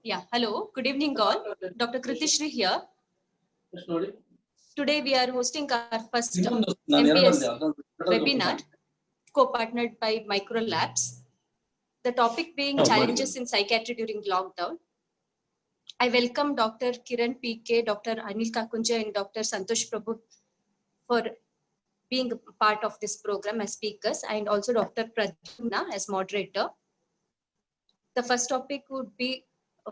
Yeah, hello. Good evening, all. Dr. Kritishri here. Today we are hosting our first MPS webinar, co-partnered by Micro Labs. The topic being challenges in psychiatry during lockdown. I welcome Dr. Kiran PK, Dr. Anil Kakunje, and Dr. Santosh Prabhu for being part of this program as speakers, and also Dr. Pradyumna as moderator. The first topic would be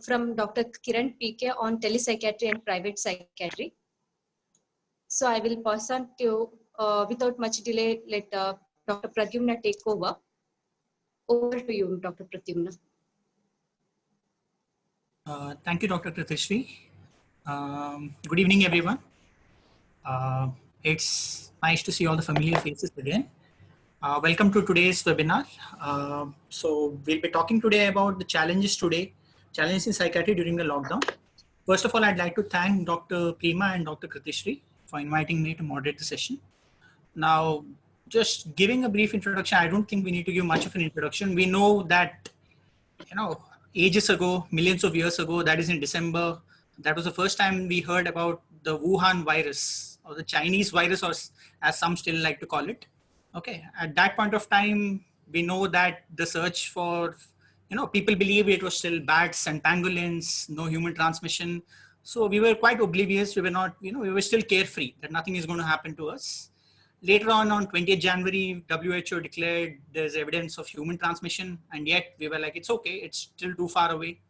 from Dr. Kiran PK on telepsychiatry and private psychiatry. So I will pass on to, without much delay, let Dr. Pradyumna take over. Over to you, Dr. Pradyumna. Thank you, Dr. Kritishri. Good evening, everyone. It's nice to see all the familiar faces again. Welcome to today's webinar. So we'll be talking today about the challenges in psychiatry during the lockdown. First of all, I'd like to thank Dr. Prima and Dr. Kritishri for inviting me to moderate the session. Now, just giving a brief introduction, I don't think we need to give much of an introduction. We know that, ages ago, millions of years ago, that is in December, that was the first time we heard about the Wuhan virus, or the Chinese virus, or as some still like to call it. Okay, at that point of time, we know that the search for, people believe it was still bats and pangolins, no human transmission. So we were quite oblivious. We were not, we were still carefree that nothing is going to happen to us. Later on 20th January, WHO declared there's evidence of human transmission, and yet we were like, it's okay, it's still too far away.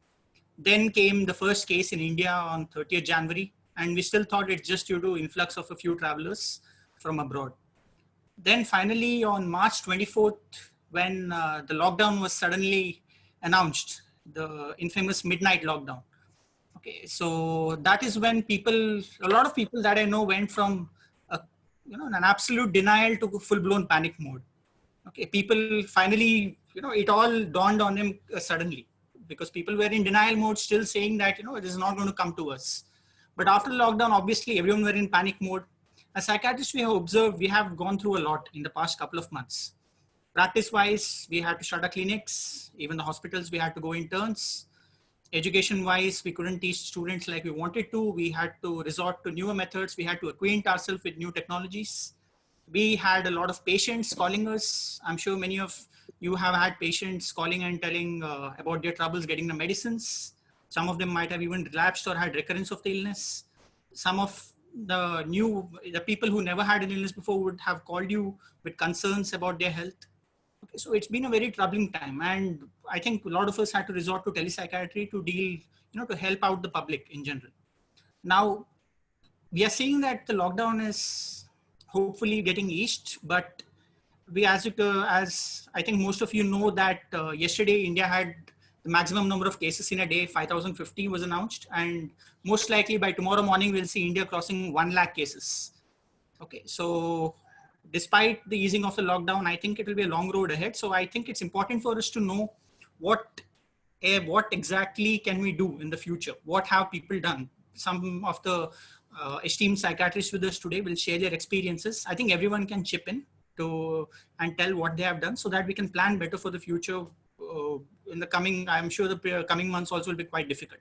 Then came the first case in India on 30th January, and we still thought it's just due to influx of a few travelers from abroad. Then finally on March 24th, when the lockdown was suddenly announced, the infamous midnight lockdown. Okay, so that is when a lot of people that I know went from an absolute denial to full-blown panic mode. Okay, people finally, it all dawned on them suddenly, because people were in denial mode, still saying that, it is not going to come to us. But after lockdown, obviously everyone were in panic mode. As psychiatrists, we have observed, we have gone through a lot in the past couple of months. Practice-wise, we had to shut our clinics, even the hospitals, we had to go in turns. Education-wise, we couldn't teach students like we wanted to. We had to resort to newer methods. We had to acquaint ourselves with new technologies. We had a lot of patients calling us. I'm sure many of you have had patients calling and telling about their troubles getting the medicines. Some of them might have even relapsed or had recurrence of the illness. Some of the people who never had an illness before would have called you with concerns about their health. Okay, so it's been a very troubling time, and I think a lot of us had to resort to telepsychiatry to deal, to help out the public in general. Now, we are seeing that the lockdown is hopefully getting eased, but we, as I think most of you know, that yesterday India had the maximum number of cases in a day, 5,050 was announced, and most likely by tomorrow morning we'll see India crossing 1 lakh cases. Okay, so despite the easing of the lockdown, I think it will be a long road ahead. So I think it's important for us to know what exactly can we do in the future? What have people done? Some of the esteemed psychiatrists with us today will share their experiences. I think everyone can chip in and tell what they have done, so that we can plan better for the future. In the coming, I'm sure the coming months also will be quite difficult.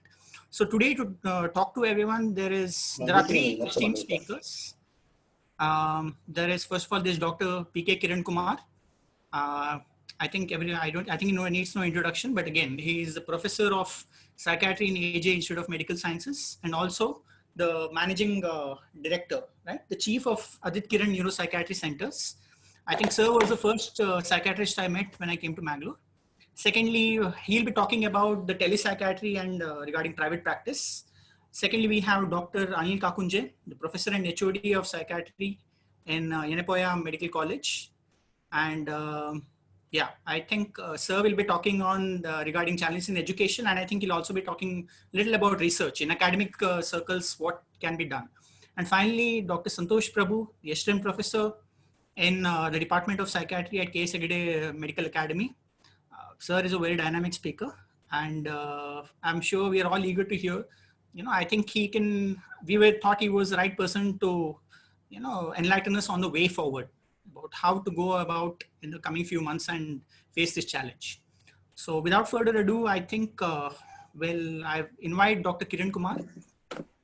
So today, to talk to everyone, there are 3 esteemed speakers. There is, first of all, this Dr. PK Kiran Kumar. I think he needs no introduction, but again, he is the professor of psychiatry in AJ Institute of Medical Sciences, and also the managing director, right? The chief of Adit Kiran Neuropsychiatry Centers. I think sir was the first psychiatrist I met when I came to Mangalore. Secondly, he'll be talking about the telepsychiatry and regarding private practice. Secondly, we have Dr. Anil Kakunje, the professor and HOD of psychiatry in Yenepoya Medical College. And I think sir will be talking on regarding challenges in education, and I think he'll also be talking a little about research in academic circles, what can be done. And finally, Dr. Santosh Prabhu, the assistant professor in the Department of Psychiatry at K.S. Hegde Medical Academy. Sir is a very dynamic speaker, and I'm sure we are all eager to hear. I think thought he was the right person to, enlighten us on the way forward about how to go about in the coming few months and face this challenge. So without further ado, I think Well, I invite Dr. Kiran Kumar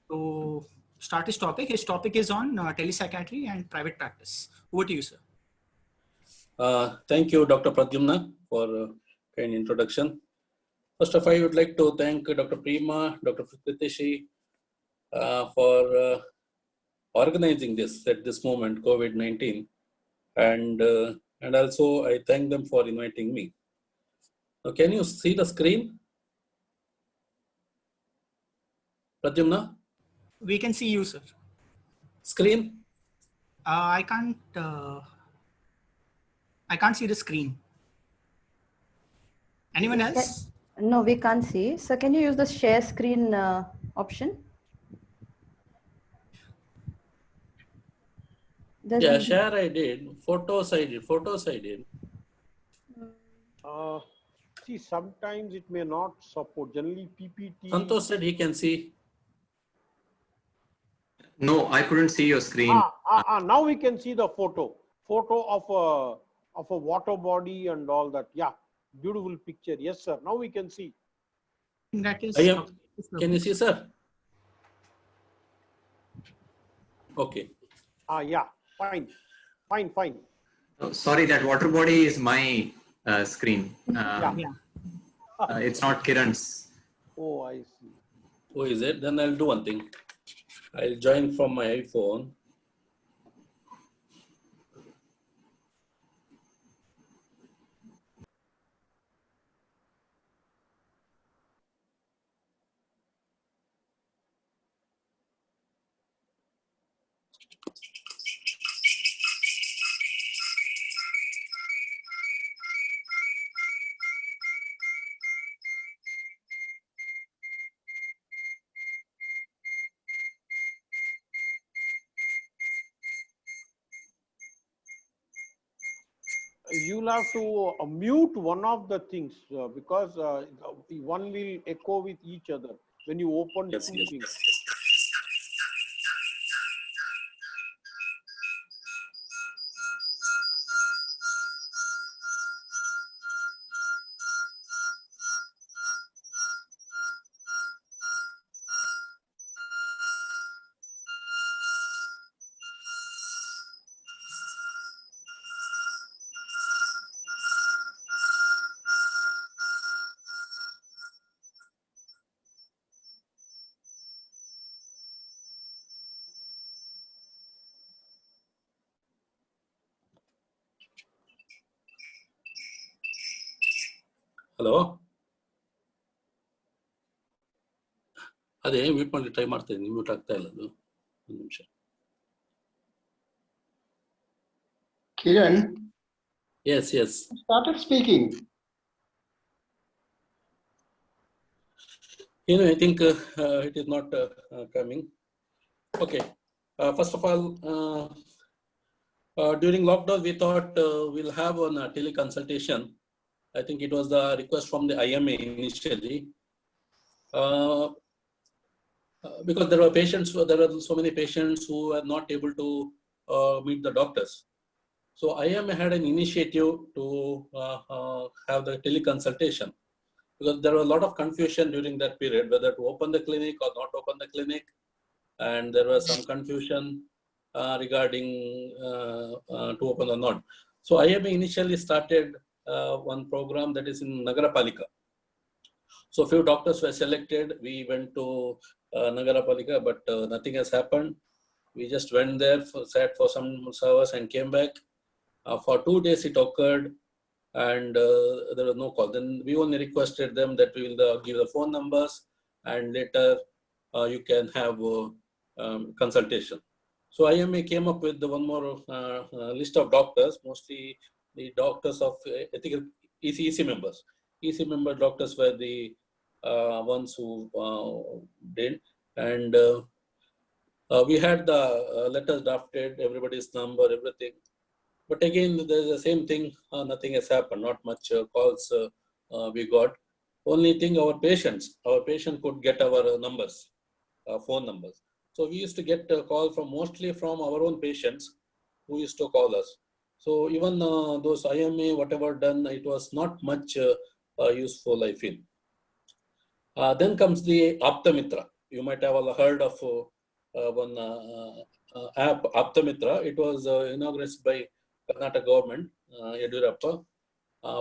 to start his topic. His topic is on telepsychiatry and private practice. Over to you, sir. Thank you, Dr. Pradyumna, for kind introduction. First of all, I would like to thank Dr. Prema, Dr. Priteshi for organizing this at this moment, COVID-19, and also I thank them for inviting me. Now, can you see the screen, Pradyumna? We can see you, sir. Screen? I can't see the screen. Anyone else? No, we can't see. So can you use the share screen option? Yeah, share I did. Photos I did. See, sometimes it may not support. Generally, PPT. Santosh said he can see. No, I couldn't see your screen. Now we can see the photo of a water body and all that. Yeah, beautiful picture. Yes, sir. Now we can see. That is. Can you see, sir? Okay. Yeah, fine. Oh, sorry, that water body is my screen. It's not Kiran's. Oh, I see. Oh, is it? Then I'll do one thing. I'll join from my iPhone. You'll have to mute one of the things because one will echo with each other when you open two things. Hello, ಅದೇ mute ಮಾಡಿ try ಮಾಡ್ತಾ ಇದ್ದೀನಿ, mute ಆಗ್ತಾ ಇಲ್ಲ ಅದು. ಒಂದು ನಿಮಿಷ. Kiran. Yes. Started speaking. I think it is not coming. Okay. First of all, during lockdown, we thought we'll have a teleconsultation. I think it was the request from the IMA initially. Because there were so many patients who were not able to meet the doctors. So IMA had an initiative to have the teleconsultation, because there was a lot of confusion during that period, whether to open the clinic or not open the clinic. And there was some confusion regarding to open or not. So IMA initially started one program that is in Nagarapalika. So few doctors were selected. We went to Nagarapalika, but nothing has happened. We just went there, sat for some hours and came back. For 2 days it occurred, and there was no call. Then we only requested them that we will give the phone numbers, and later you can have consultation. So IMA came up with one more list of doctors, mostly the doctors of ethical EC members. EC member doctors were the ones who did, and we had the letters drafted, everybody's number, everything. But again, there's the same thing, nothing has happened, not much calls we got. Only thing, our patient could get our numbers, phone numbers. So we used to get a call mostly from our own patients who used to call us. So even those IMA, whatever done, it was not much useful, I feel. Then comes the Aptamitra. You might have all heard of one app, Aptamitra. It was inaugurated by Karnataka government, Yediyurappa,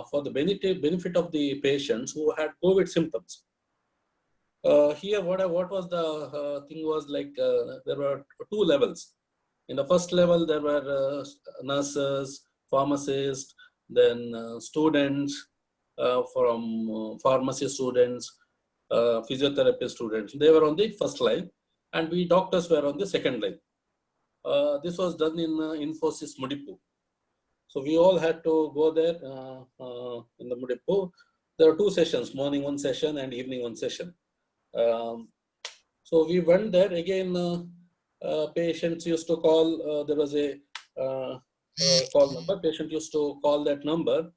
for the benefit of the patients who had COVID symptoms. Here, what was the thing was like there were two levels. In the first level, there were nurses, pharmacists, then students from pharmacy students, physiotherapy students. They were on the first line, and we doctors were on the second line. This was done in Infosys Mudipu. So we all had to go there in the Mudipu. There were two sessions, morning one session and evening one session. So we went there again. Patients used to call. There was a call number. Patient used to call that number,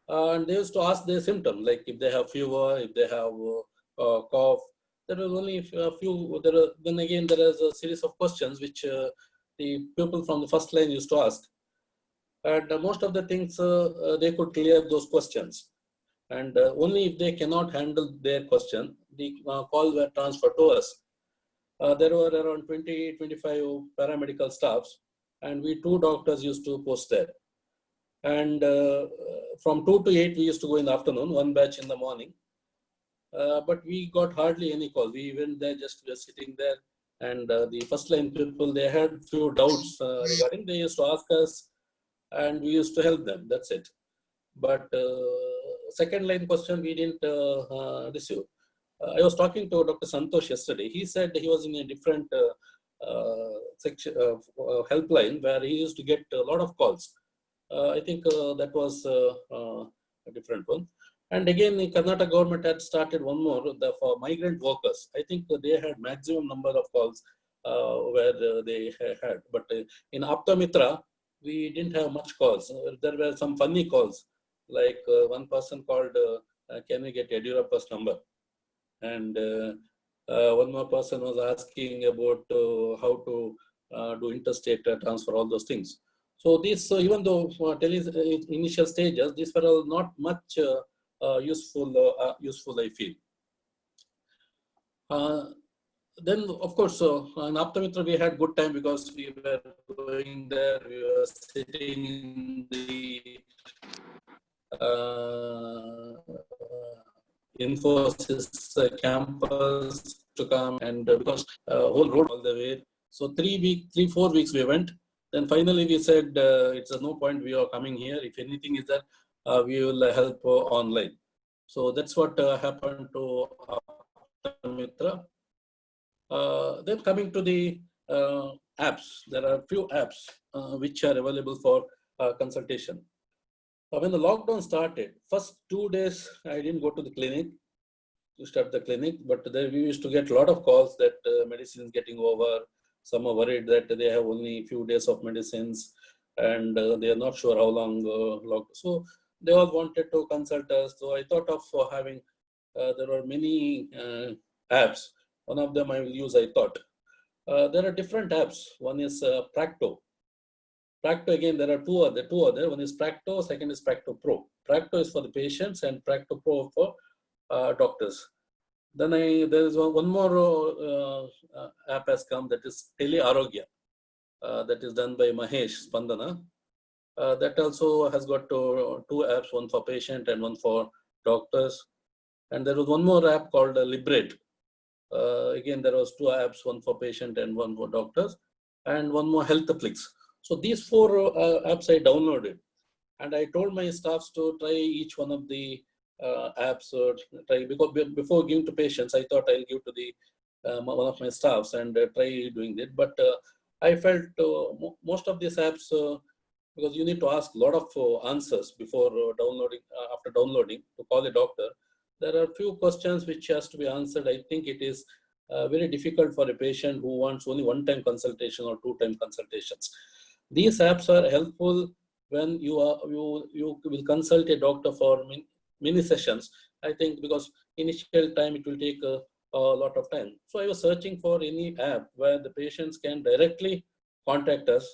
and they used to ask their symptom, like if they have fever, if they have cough. There was only a few. Then again, there is a series of questions which the people from the first line used to ask, and most of the things they could clear those questions. And only if they cannot handle their question, the call were transferred to us. There were around 20-25 paramedical staffs, and we two doctors used to post there. And from 2 to 8, we used to go in the afternoon, one batch in the morning. But we got hardly any call. We went there, just were sitting there. And the first line people, they had few doubts regarding, they used to ask us, and we used to help them. That's it. But second line question, we didn't receive. I was talking to Dr. Santosh yesterday. He said he was in a different section helpline where he used to get a lot of calls. I think that was a different one. And again, the Karnataka government had started one more for migrant workers. I think they had maximum number of calls where they had. But in Aptamitra, we didn't have much calls. There were some funny calls. Like one person called, can we get Yediyurappa's number? And one more person was asking about how to do interstate transfer, all those things. So this, even though initial stages, these were all not much useful, I feel. Then, of course, in Aptamitra, we had good time because we were going there, we were sitting in the Infosys campus to come, and because whole road all the way. So 3-4 weeks we went. Then finally we said it's no point we are coming here. If anything is that we will help online. So that's what happened to Aptamitra. Then coming to the apps, there are a few apps which are available for consultation. When the lockdown started, first 2 days, I didn't go to the clinic to start the clinic, but there we used to get a lot of calls that medicine is getting over. Some are worried that they have only a few days of medicines and they are not sure how long lockdown. So they all wanted to consult us. So I thought of having, there are many apps. One of them I will use, I thought. There are different apps. One is Practo. Practo, again, there are two other. One is Practo, second is Practo Pro. Practo is for the patients and Practo Pro for doctors. Then there is one more app has come, that is Tele Arogya. That is done by Mahesh Spandana. That also has got two apps, one for patient and one for doctors. And there was one more app called Liberate. Again, there was two apps, one for patient and one for doctors, and one more Healthflix. So these four apps I downloaded, and I told my staffs to try each one of the apps. Try, because before giving to patients, I thought I'll give to the one of my staffs and try doing it. But I felt most of these apps, because you need to ask a lot of answers before downloading, after downloading to call a doctor. There are a few questions which has to be answered. I think it is very difficult for a patient who wants only one-time consultation or two-time consultations. These apps are helpful when you will consult a doctor for many sessions. I think because initial time it will take a lot of time. So I was searching for any app where the patients can directly contact us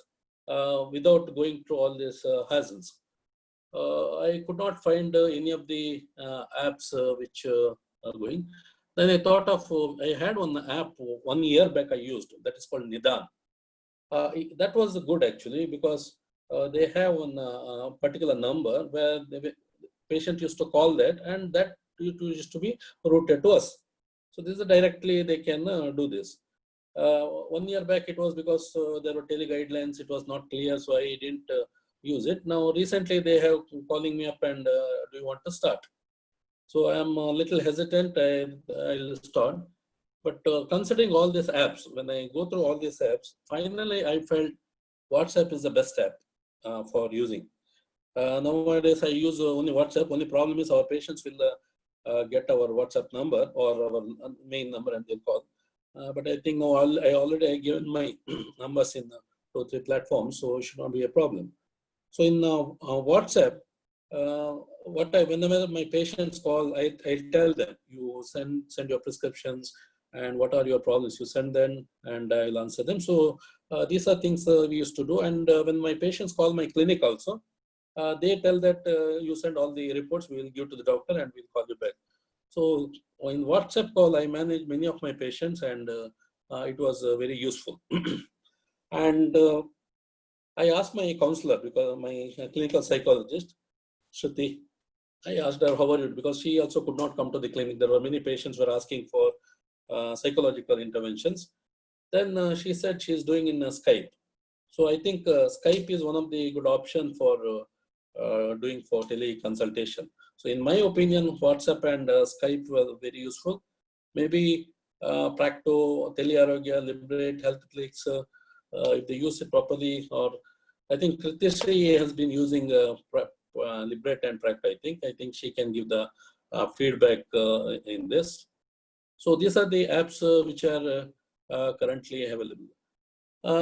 without going through all these hassles. I could not find any of the apps which are going. Then I thought of, I had one app 1 year back I used, that is called Nidan. That was good actually, because they have one particular number where the patient used to call that, and that used to be routed to us. So this is directly they can do this. 1 year back it was because there were tele guidelines, it was not clear, so I didn't use it. Now recently they have calling me up and do you want to start? So I'm a little hesitant, I'll start. But considering all these apps, when I go through all these apps, finally I felt WhatsApp is the best app for using. Nowadays I use only WhatsApp. Only problem is our patients will get our WhatsApp number or our main number and they'll call. But I think now I already given my numbers in 2 or 3 platforms, so it should not be a problem. So in WhatsApp, whenever my patients call, I tell them, you send your prescriptions and what are your problems, you send them and I'll answer them. So these are things we used to do. And when my patients call my clinic also, they tell that you send all the reports, we will give to the doctor and we'll call you back. So in WhatsApp call, I manage many of my patients, and it was very useful. And I asked my counselor, because my clinical psychologist, Shruti, I asked her, how are you? Because she also could not come to the clinic. There were many patients who were asking for psychological interventions. Then she said she's doing in Skype. So I think Skype is one of the good options for doing for teleconsultation. So in my opinion, WhatsApp and Skype were very useful. Maybe Practo, Telearogya, Liberate, HealthClicks, if they use it properly, or I think Kritishri has been using Liberate and Practo. I think she can give the feedback in this. So these are the apps which are currently available.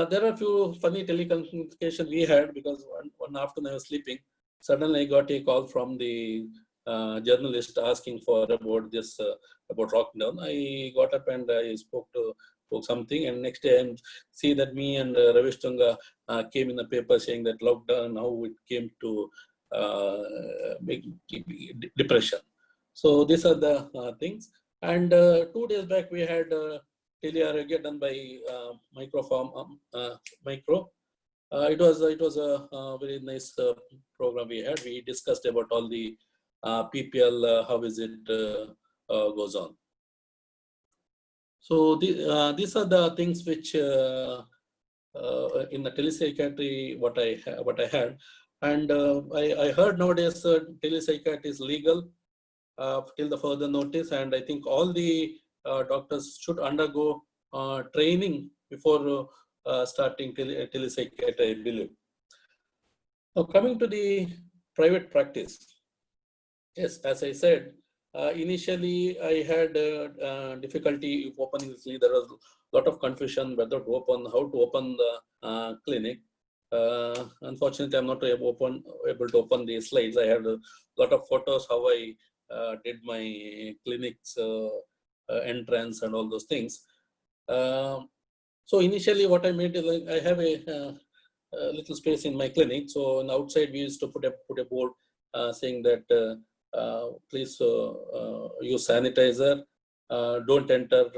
There are a few funny telecommunication we had, because one afternoon I was sleeping. Suddenly I got a call from the journalist asking for about this, about lockdown. I got up and I spoke something, and next day I see that me and Ravish Tunga came in the paper saying that lockdown, how it came to big depression. So these are the things. And 2 days back we had Telearogya done by Micro. It was a very nice program we had. We discussed about all the PPL, how is it goes on. So these are the things which in the telepsychiatry what I had, and I heard nowadays telepsychiatry is legal till the further notice, and I think all the doctors should undergo training before starting telepsychiatry, I believe. Now coming to the private practice, yes, as I said, initially I had difficulty opening this. There was a lot of confusion whether to open, how to open the clinic. Unfortunately, I'm not able to open the slides. I had a lot of photos how I did my clinic's entrance and all those things. So initially what I made is, like, I have a little space in my clinic. So on the outside we used to put a board saying that please use sanitizer, don't enter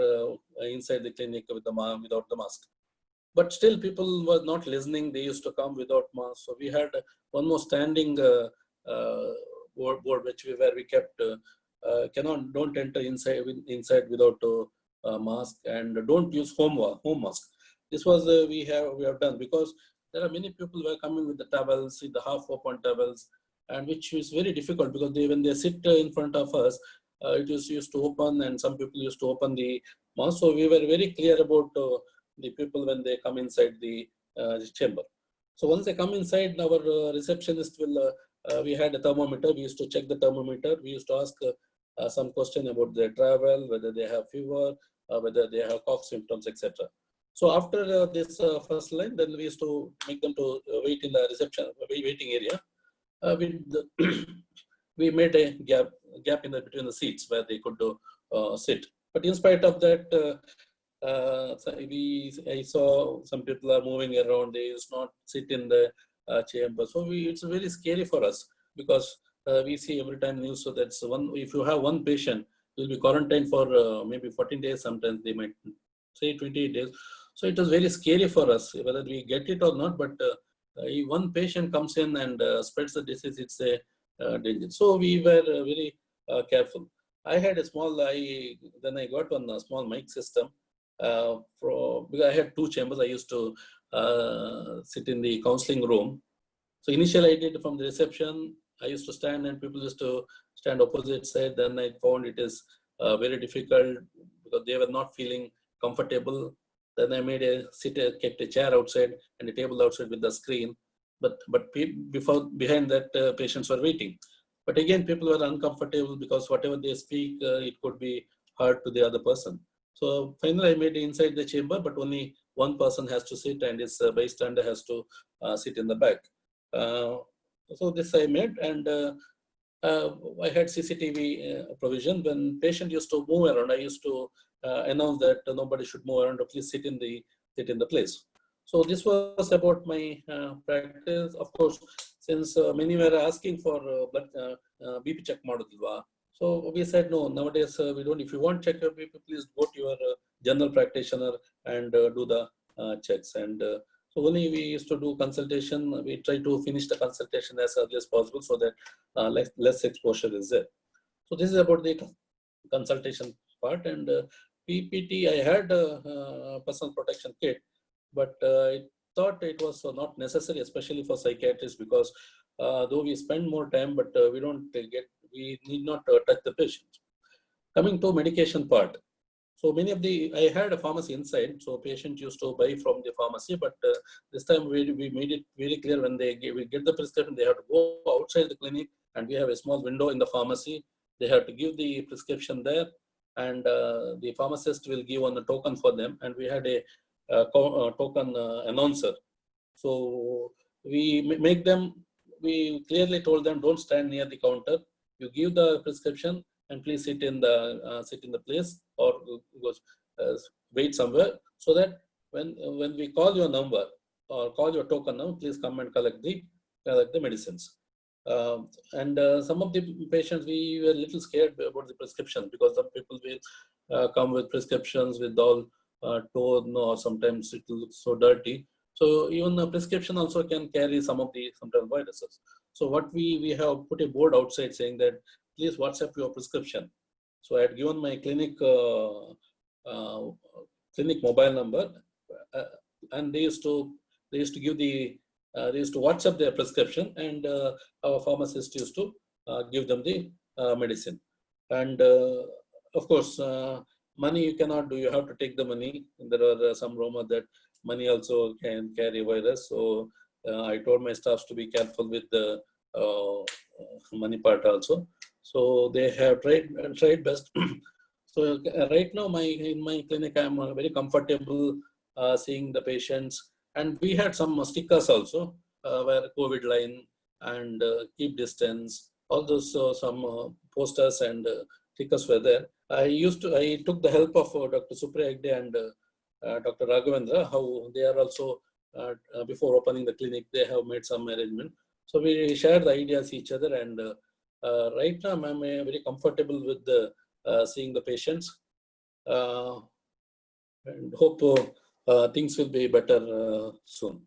inside the clinic without the mask. But still people were not listening. They used to come without mask. So we had one more standing board where we kept don't enter inside without mask, and don't use home mask. This was we have done, because there are many people who are coming with the towels, with the half open towels, and which is very difficult, because when they sit in front of us, it is used to open, and some people used to open the mask. So we were very clear about the people when they come inside the chamber. So once they come inside, our receptionist will, we had a thermometer. We used to check the thermometer. We used to ask some question about their travel, whether they have fever, whether they have cough symptoms, etc. So after this first line, then we used to make them to wait in the reception waiting area. We made a gap in between the seats where they could sit. But in spite of that, I saw some people are moving around. They used not sit in the chamber. So it's very scary for us, because we see every time news. So that's one. If you have one patient, will be quarantined for maybe 14 days. Sometimes they might say 28 days. So it was very scary for us whether we get it or not. But if one patient comes in and spreads the disease, it's a danger. So we were very careful. I had a small, then I got one small mic system. Because I had 2 chambers, I used to sit in the counseling room. So initially I did from the reception. I used to stand and people used to stand opposite side. Then I found it is very difficult because they were not feeling comfortable. Then I made kept a chair outside and a table outside with the screen. But behind that patients were waiting. But again, people were uncomfortable because whatever they speak, it could be hard to the other person. So finally, I made it inside the chamber, but only one person has to sit and his bystander has to sit in the back. So this I made, and I had CCTV provision. When patient used to move around, I used to announce that nobody should move around. Please sit in the place. So this was about my practice. Of course, since many were asking for BP check model. So we said, no, nowadays we don't. If you want to check your BP, please go to your general practitioner and do the checks. And so only we used to do consultation. We try to finish the consultation as early as possible so that less exposure is there. So this is about the consultation part. And PPT, I had a personal protection kit, but I thought it was not necessary, especially for psychiatrists, because though we spend more time, but we need not touch the patient. Coming to medication part. So I had a pharmacy inside, so patient used to buy from the pharmacy, but this time we made it very clear when we get the prescription, they have to go outside the clinic, and we have a small window in the pharmacy. They have to give the prescription there, and the pharmacist will give on a token for them, and we had a token announcer. So we clearly told them, don't stand near the counter. You give the prescription and please sit in the place or wait somewhere, so that when we call your number or call your token number, please come and collect the medicines. And some of the patients, we were a little scared about the prescriptions, because some people will come with prescriptions with all torn, or sometimes it looks so dirty. So even a prescription also can carry sometimes viruses. So what we have put a board outside saying that please WhatsApp your prescription. So I had given my clinic mobile number, and they used to WhatsApp their prescription, and our pharmacist used to give them the medicine. And of course, money you cannot do. You have to take the money. And there are some rumor that money also can carry virus. So I told my staffs to be careful with the money part also. So they have tried best. So right now, in my clinic, I'm very comfortable seeing the patients. And we had some stickers also, where COVID line and keep distance, all those some posters and stickers were there. I took the help of Dr. Supriya Hegde and Dr. Raghavendra, how they are also, before opening the clinic, they have made some arrangement. So we share the ideas each other, and right now I'm very comfortable with seeing the patients, and hope things will be better soon.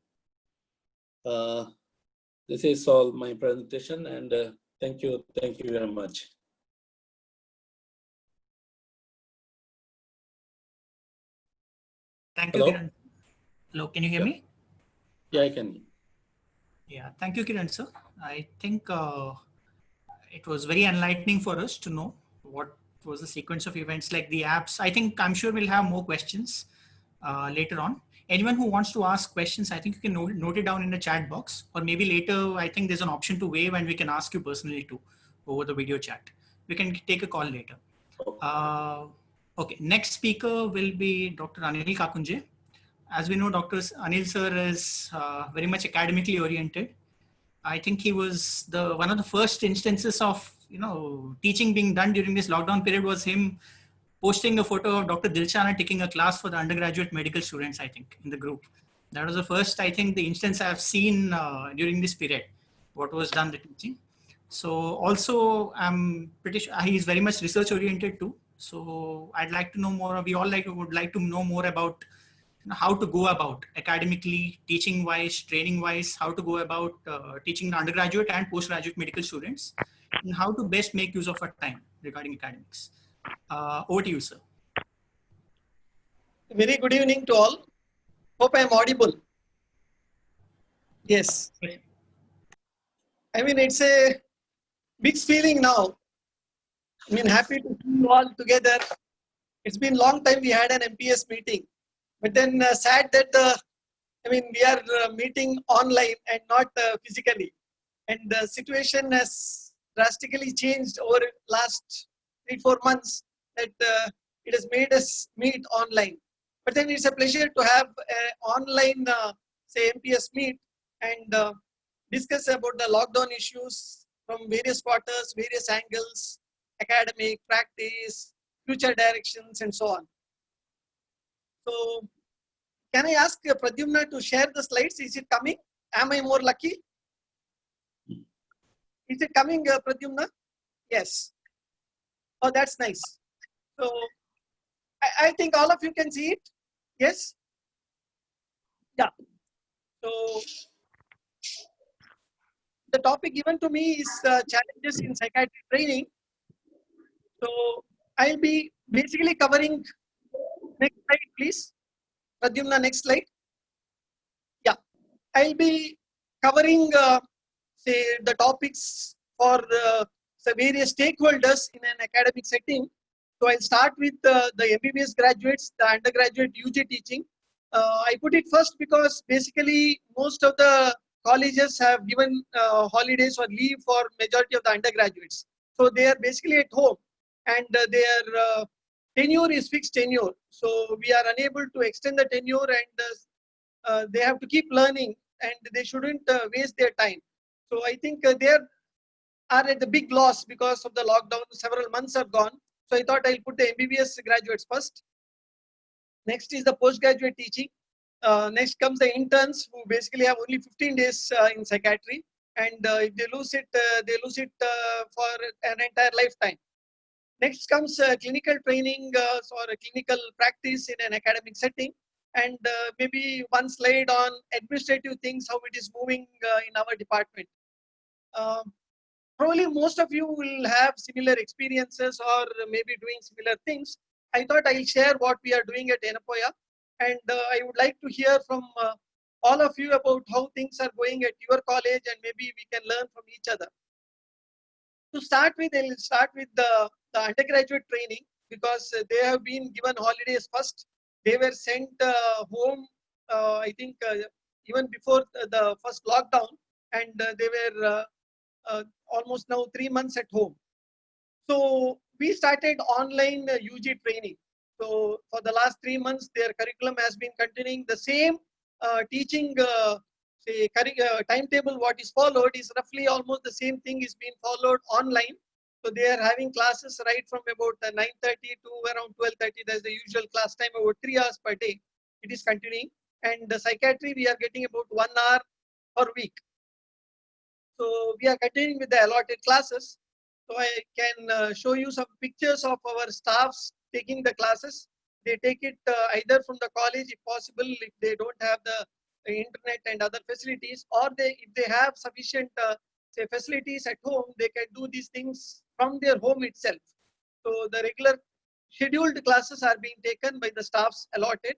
This is all my presentation, and thank you very much. Thank you, Hello? Kiran. Hello, can you hear me? Yeah, I can. Yeah, thank you, Kiran sir. I think it was very enlightening for us to know what was the sequence of events, like the apps. I'm sure we'll have more questions later on. Anyone who wants to ask questions, I think you can note it down in the chat box, or maybe later, I think there's an option to wave and we can ask you personally too over the video chat. We can take a call later. Okay, next speaker will be Dr. Anil Kakunje. As we know, Dr. Anil sir is very much academically oriented. I think he was one of the first instances of teaching being done during this lockdown period was him posting a photo of Dr. Dilshana taking a class for the undergraduate medical students, I think, in the group. That was the first, I think, the instance I've seen during this period, what was done, the teaching. So also I'm pretty sure he's very much research oriented too. So I'd like to know more. We all would like to know more about how to go about academically, teaching wise, training wise, how to go about teaching the undergraduate and postgraduate medical students, and how to best make use of our time regarding academics. Over to you, sir. Very good evening to all. Hope I am audible. Yes. I mean, it's a mixed feeling now. I mean, happy to see you all together. It's been a long time we had an MPS meeting, but then sad that we are meeting online and not physically. And the situation has drastically changed over last 3-4 months that it has made us meet online. But then it's a pleasure to have an online, say, MPS meet and discuss about the lockdown issues from various quarters, various angles, academic, practice, future directions, and so on. So, can I ask Pradyumna to share the slides? Is it coming? Am I more lucky? Is it coming, Pradyumna? Yes. Oh, that's nice. So, I think all of you can see it. Yes? Yeah. So, the topic given to me is challenges in psychiatry training. So, I'll be basically covering, next slide please. Pradyumna, next slide. Yeah. I'll be covering, say, the topics for the various stakeholders in an academic setting. So I'll start with the MBBS graduates, the undergraduate UG teaching. I put it first because basically most of the colleges have given holidays or leave for majority of the undergraduates. So they are basically at home and their tenure is fixed tenure. So we are unable to extend the tenure and they have to keep learning and they shouldn't waste their time. So I think they are at the big loss because of the lockdown. Several months have gone. So I thought I'll put the MBBS graduates first. Next is the postgraduate teaching. Next comes the interns who basically have only 15 days in psychiatry. And if they lose it for an entire lifetime. Next comes clinical training or a clinical practice in an academic setting. And maybe one slide on administrative things, how it is moving in our department. Probably most of you will have similar experiences or maybe doing similar things. I thought I'll share what we are doing at Enapoya, and I would like to hear from all of you about how things are going at your college and maybe we can learn from each other. To start with, I'll start with the undergraduate training because they have been given holidays first. They were sent home, I think even before the first lockdown, and they were almost now 3 months at home. So we started online UG training. So for the last 3 months, their curriculum has been continuing the same teaching timetable. What is followed is roughly almost the same thing is being followed online. So they are having classes right from about 9:30 to around 12:30. That's the usual class time, about 3 hours per day. It is continuing. And the psychiatry, we are getting about 1 hour per week. So we are continuing with the allotted classes. So I can show you some pictures of our staffs taking the classes. They take it either from the college if possible, if they don't have the internet and other facilities, or if they have sufficient say facilities at home, they can do these things from their home itself. So the regular scheduled classes are being taken by the staffs allotted.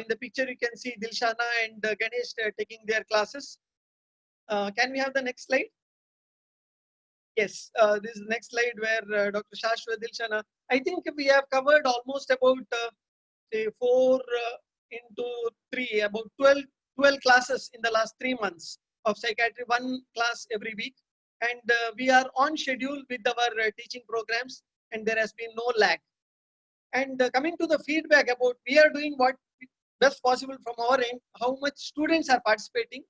In the picture you can see Dilshana and Ganesh taking their classes. Can we have the next slide? Yes, this is the next slide where Dr. Shashwat, Dilshana. I think we have covered almost about say 4 into 3, about 12 classes in the last 3 months of psychiatry, 1 class every week. And we are on schedule with our teaching programs and there has been no lag. And coming to the feedback about we are doing what best possible from our end, how much students are participating.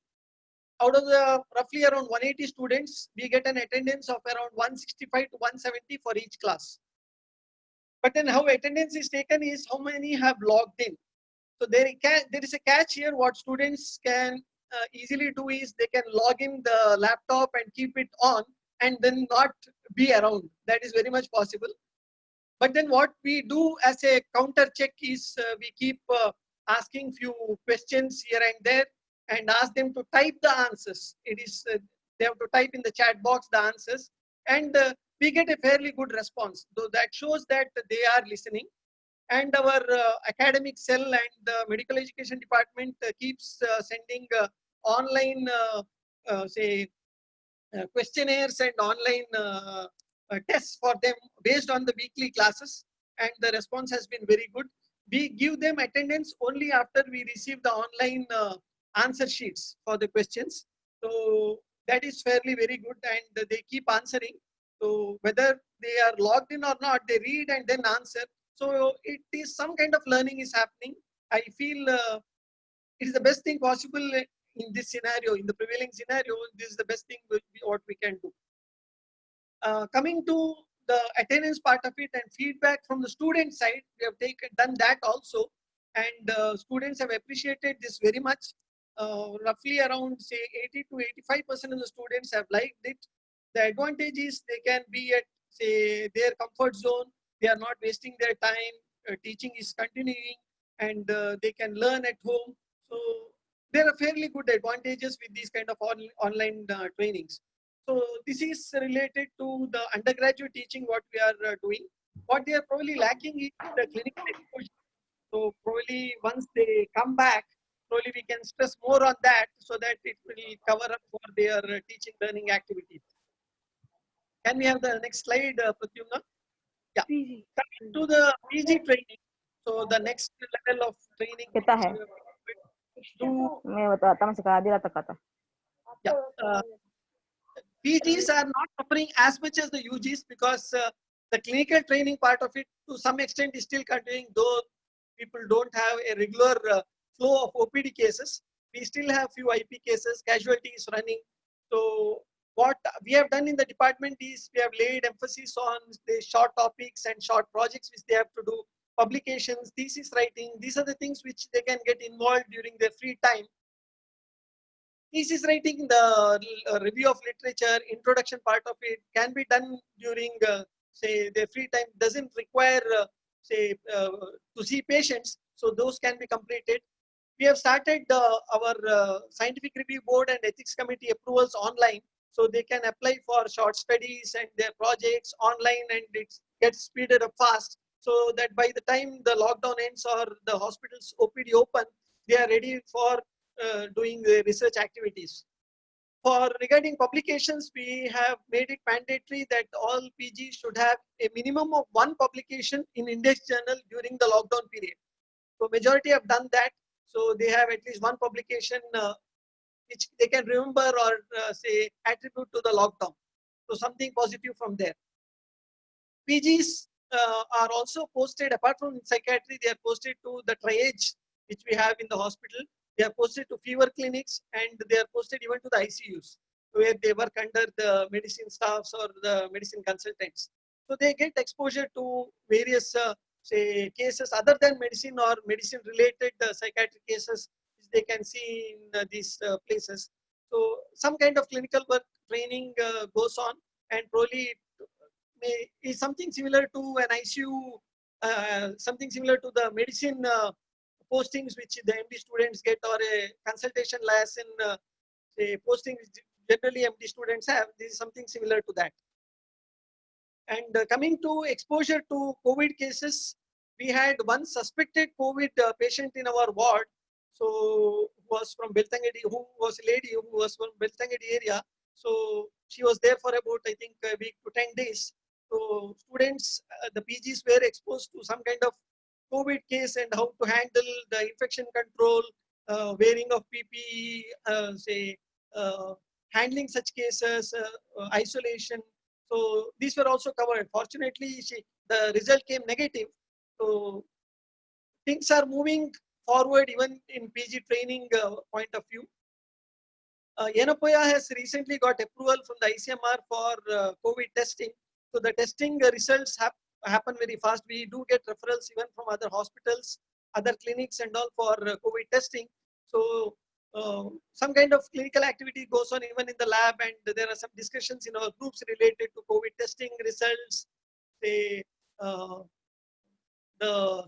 Out of the roughly around 180 students, we get an attendance of around 165 to 170 for each class. But then how attendance is taken is how many have logged in. So there is a catch here. What students can easily do is they can log in the laptop and keep it on and then not be around. That is very much possible. But then what we do as a counter check is we keep asking few questions here and there and ask them to type the answers. It is they have to type in the chat box the answers, and we get a fairly good response. So that shows that they are listening. And our academic cell and the medical education department keeps sending online questionnaires and online tests for them based on the weekly classes, and the response has been very good. We give them attendance only after we receive the online answer sheets for the questions. So that is fairly very good, and they keep answering. So whether they are logged in or not, they read and then answer. So it is some kind of learning is happening. I feel it is the best thing possible in this scenario, in the prevailing scenario. This is the best thing what we can do. Coming to the attendance part of it and feedback from the student side, we have done that also, and students have appreciated this very much. Roughly around say 80 to 85% of the students have liked it. The advantage is they can be at say their comfort zone. They are not wasting their time. Teaching is continuing, and they can learn at home. So there are fairly good advantages with these kind of online trainings. So this is related to the undergraduate teaching what we are doing. What they are probably lacking is the clinical exposure. So probably once they come back, probably we can stress more on that so that it will cover up for their teaching learning activities. Can we have the next slide, Pratyumna? Yeah. Coming to the PG training. So the next level of training. कितना है? मैं बताता हूँ सिखा दिया था Yeah. PGs are not suffering as much as the UGs because the clinical training part of it to some extent is still continuing, though people don't have a regular flow of OPD cases. We still have few IP cases, casualties running. So what we have done in the department is we have laid emphasis on the short topics and short projects which they have to do, publications, thesis writing. These are the things which they can get involved during their free time. Thesis writing, the review of literature, introduction part of it can be done during say their free time. Doesn't require say to see patients, so those can be completed. We have started our scientific review board and ethics committee approvals online, so they can apply for short studies and their projects online, and it gets speeded up fast, so that by the time the lockdown ends or the hospitals OPD open, they are ready for doing the research activities. For regarding publications, we have made it mandatory that all PGs should have a minimum of one publication in index journal during the lockdown period. So majority have done that. So they have at least one publication which they can remember or say attribute to the lockdown. So something positive from there. PGs are also posted, apart from psychiatry, they are posted to the triage which we have in the hospital. They are posted to fever clinics, and they are posted even to the ICUs where they work under the medicine staffs or the medicine consultants. So they get exposure to various say cases other than medicine or medicine related psychiatric cases which they can see in these places. So some kind of clinical work training goes on, and probably is something similar to an ICU, something similar to the medicine postings which the MD students get, or a consultation lesson say postings generally MD students have. This is something similar to that. And coming to exposure to COVID cases, we had one suspected COVID patient in our ward. So who was from Beltangedi, who was a lady who was from Beltangedi area. So she was there for about I think a week to 10 days. So students, the PGs were exposed to some kind of COVID case and how to handle the infection control, wearing of PPE, say handling such cases, isolation. So these were also covered. Fortunately, the result came negative. So things are moving forward even in PG training point of view. Yenapoya has recently got approval from the ICMR for COVID testing. So the testing results happen very fast. We do get referrals even from other hospitals, other clinics and all for COVID testing. So some kind of clinical activity goes on even in the lab, and there are some discussions in our groups related to COVID testing results, the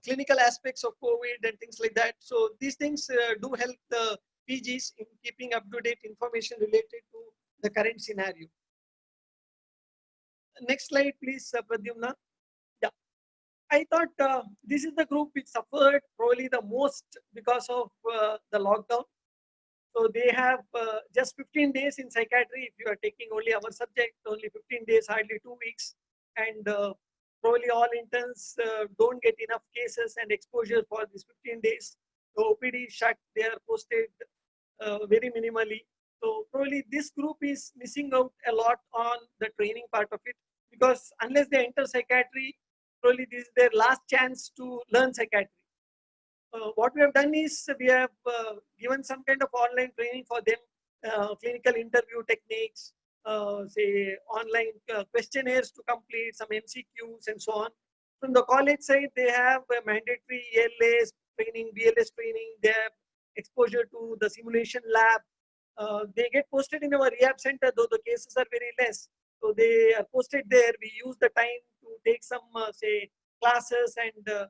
clinical aspects of COVID and things like that. So these things do help the PGs in keeping up-to-date information related to the current scenario. Next slide, please, Pradyumna. Yeah, I thought this is the group which suffered probably the most because of the lockdown. So they have just 15 days in psychiatry. If you are taking only our subject, only 15 days, hardly 2 weeks. And probably all interns don't get enough cases and exposure for these 15 days. The OPD is shut, they are posted very minimally. So probably this group is missing out a lot on the training part of it, because unless they enter psychiatry, probably this is their last chance to learn psychiatry. What we have done is we have given some kind of online training for them, clinical interview techniques, say online questionnaires to complete, some MCQs and so on. From the college side, they have a mandatory ALS training, BLS training, they have exposure to the simulation lab. They get posted in our rehab center, though the cases are very less. So they are posted there. We use the time to take some, say, classes and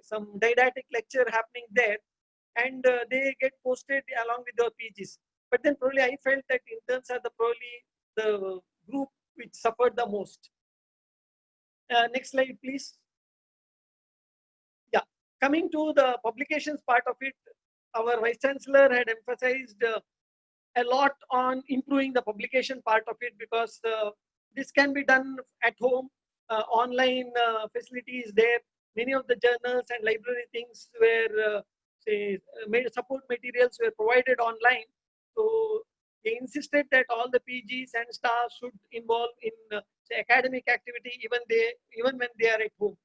some didactic lecture happening there, and they get posted along with the PGs. But then probably I felt that interns are probably the group which suffered the most. Next slide, please. Yeah, coming to the publications part of it, our Vice Chancellor had emphasized a lot on improving the publication part of it, because this can be done at home. Online facility is there. Many of the journals and library things were, support materials were provided online. So they insisted that all the PGs and staff should involve in say, academic activity even when they are at home.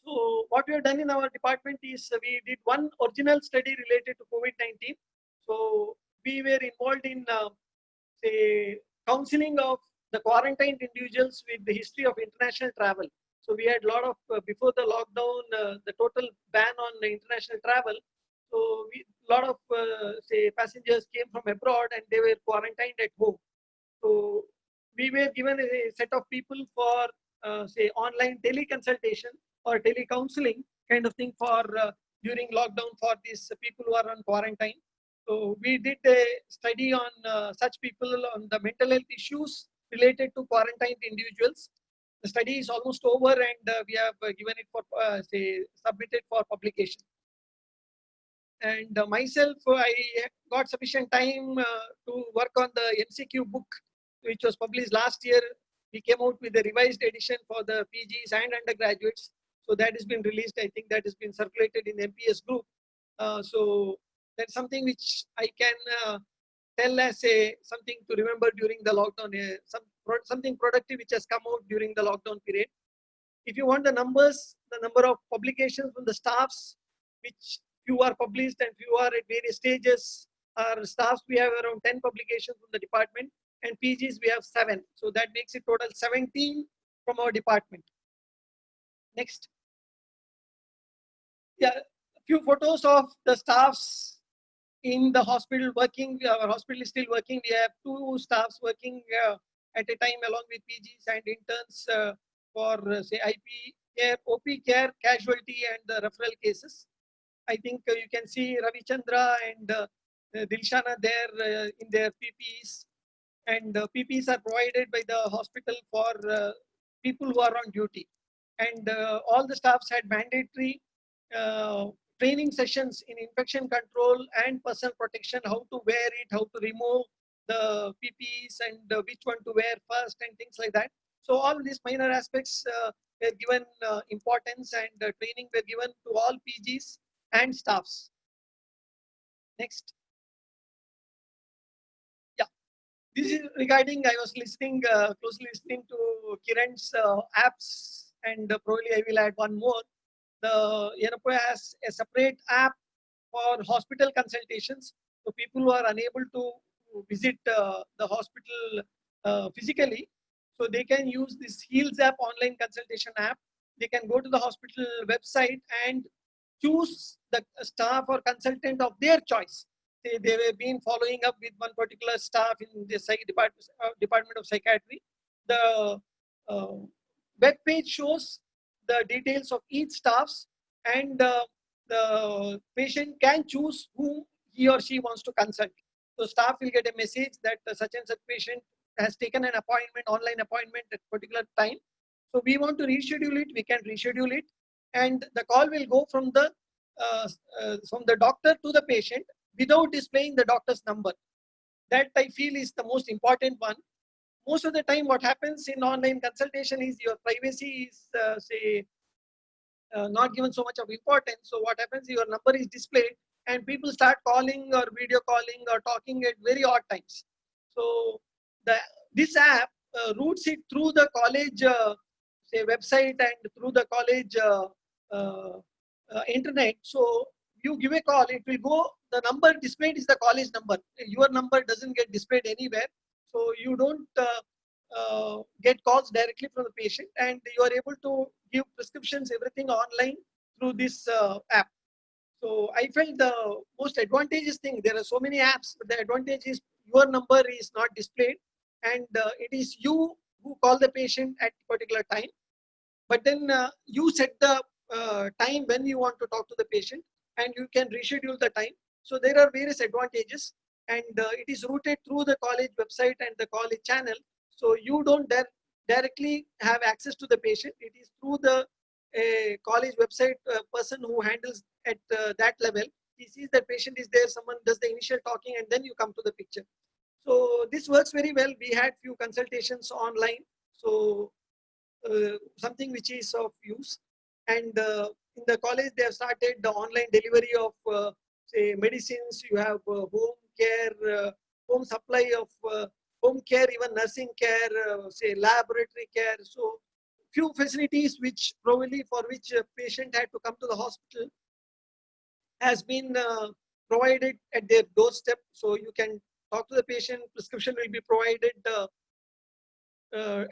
So what we have done in our department is we did one original study related to COVID-19. So we were involved in say counseling of the quarantined individuals with the history of international travel. So we had a lot of, before the lockdown, the total ban on international travel. So a lot of, say, passengers came from abroad and they were quarantined at home. So we were given a set of people for, say, online teleconsultation or telecounseling kind of thing for during lockdown for these people who are on quarantine. So we did a study on such people on the mental health issues related to quarantined individuals. The study is almost over, and we have given it for, say, submitted for publication. And myself, I got sufficient time to work on the MCQ book, which was published last year. We came out with a revised edition for the PGs and undergraduates. So that has been released. I think that has been circulated in MPS group. So that's something which I can tell as something to remember during the lockdown, something productive which has come out during the lockdown period. If you want the numbers, the number of publications from the staffs, which few are published and few are at various stages. Our staffs, we have around 10 publications from the department, and PGs we have 7. So that makes it total 17 from our department. Next. Yeah, a few photos of the staffs in the hospital working. Our hospital is still working. We have 2 staffs working at a time along with PGs and interns for say IP care, OP care, casualty, and the referral cases. I think you can see Ravi Chandra and Dilshana there in their PPEs, and PPEs are provided by the hospital for people who are on duty. And all the staffs had mandatory training sessions in infection control and personal protection, how to wear it, how to remove the PPEs, and which one to wear first, and things like that. So all these minor aspects were given importance, and training were given to all PGs and staffs. Next. Yeah, this is regarding, I was listening, closely listening to Kiran's apps, and probably I will add one more. The ENAPO has a separate app for hospital consultations. So people who are unable to visit the hospital physically, so they can use this HEALS app online consultation app. They can go to the hospital website and choose the staff or consultant of their choice. They were been following up with one particular staff in the Department of Psychiatry. The web page shows the details of each staffs, and the patient can choose whom he or she wants to consult. So staff will get a message that such and such patient has taken an appointment, online appointment at particular time. So we want to reschedule it, we can reschedule it, and the call will go from the doctor to the patient without displaying the doctor's number. That I feel is the most important one. Most of the time what happens in online consultation is your privacy is not given so much of importance. So what happens, your number is displayed and people start calling or video calling or talking at very odd times. So this app routes it through the college website and through the college internet. So you give a call, it will go, the number displayed is the college number. Your number doesn't get displayed anywhere. So you don't get calls directly from the patient, and you are able to give prescriptions, everything online through this app. So I felt the most advantageous thing, there are so many apps, but the advantage is your number is not displayed, and it is you who call the patient at a particular time. But then you set the time when you want to talk to the patient, and you can reschedule the time. So there are various advantages, and it is routed through the college website and the college channel. So you don't directly have access to the patient. It is through the college website person who handles at that level. He sees that patient is there, someone does the initial talking, and then you come to the picture. So this works very well. We had few consultations online. So something which is of use. And in the college, they have started the online delivery of say medicines. You have home care, home supply of home care, even nursing care, say laboratory care. So few facilities which probably for which a patient had to come to the hospital has been provided at their doorstep. So you can talk to the patient, prescription will be provided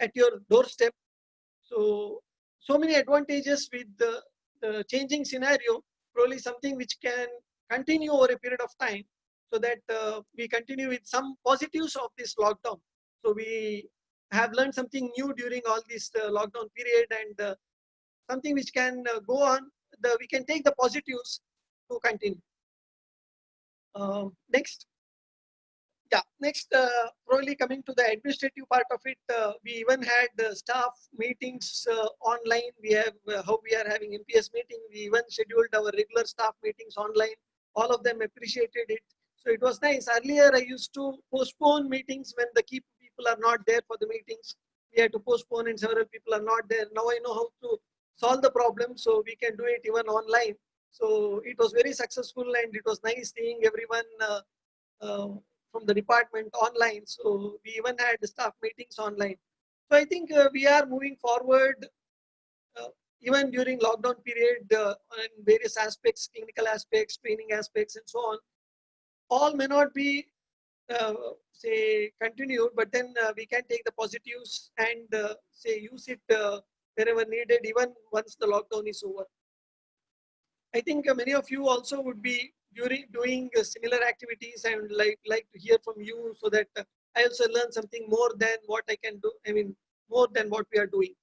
at your doorstep. So many advantages with the changing scenario, probably something which can continue over a period of time, so that we continue with some positives of this lockdown. So we have learned something new during all this lockdown period, and something which can go on. We can take the positives to continue. Next. Yeah, next, probably coming to the administrative part of it, we even had staff meetings online. We have how we are having MPS meeting. We even scheduled our regular staff meetings online. All of them appreciated it. So it was nice. Earlier, I used to postpone meetings when the key people are not there for the meetings. We had to postpone and several people are not there. Now I know how to solve the problem, so we can do it even online. So it was very successful, and it was nice seeing everyone from the department online. So we even had staff meetings online. So I think we are moving forward even during lockdown period on various aspects, clinical aspects, training aspects, and so on. All may not be say continued, but then we can take the positives and say use it wherever needed, even once the lockdown is over. I think many of you also would be doing similar activities, and like to hear from you, so that I also learn something more than what I can do. I mean, more than what we are doing.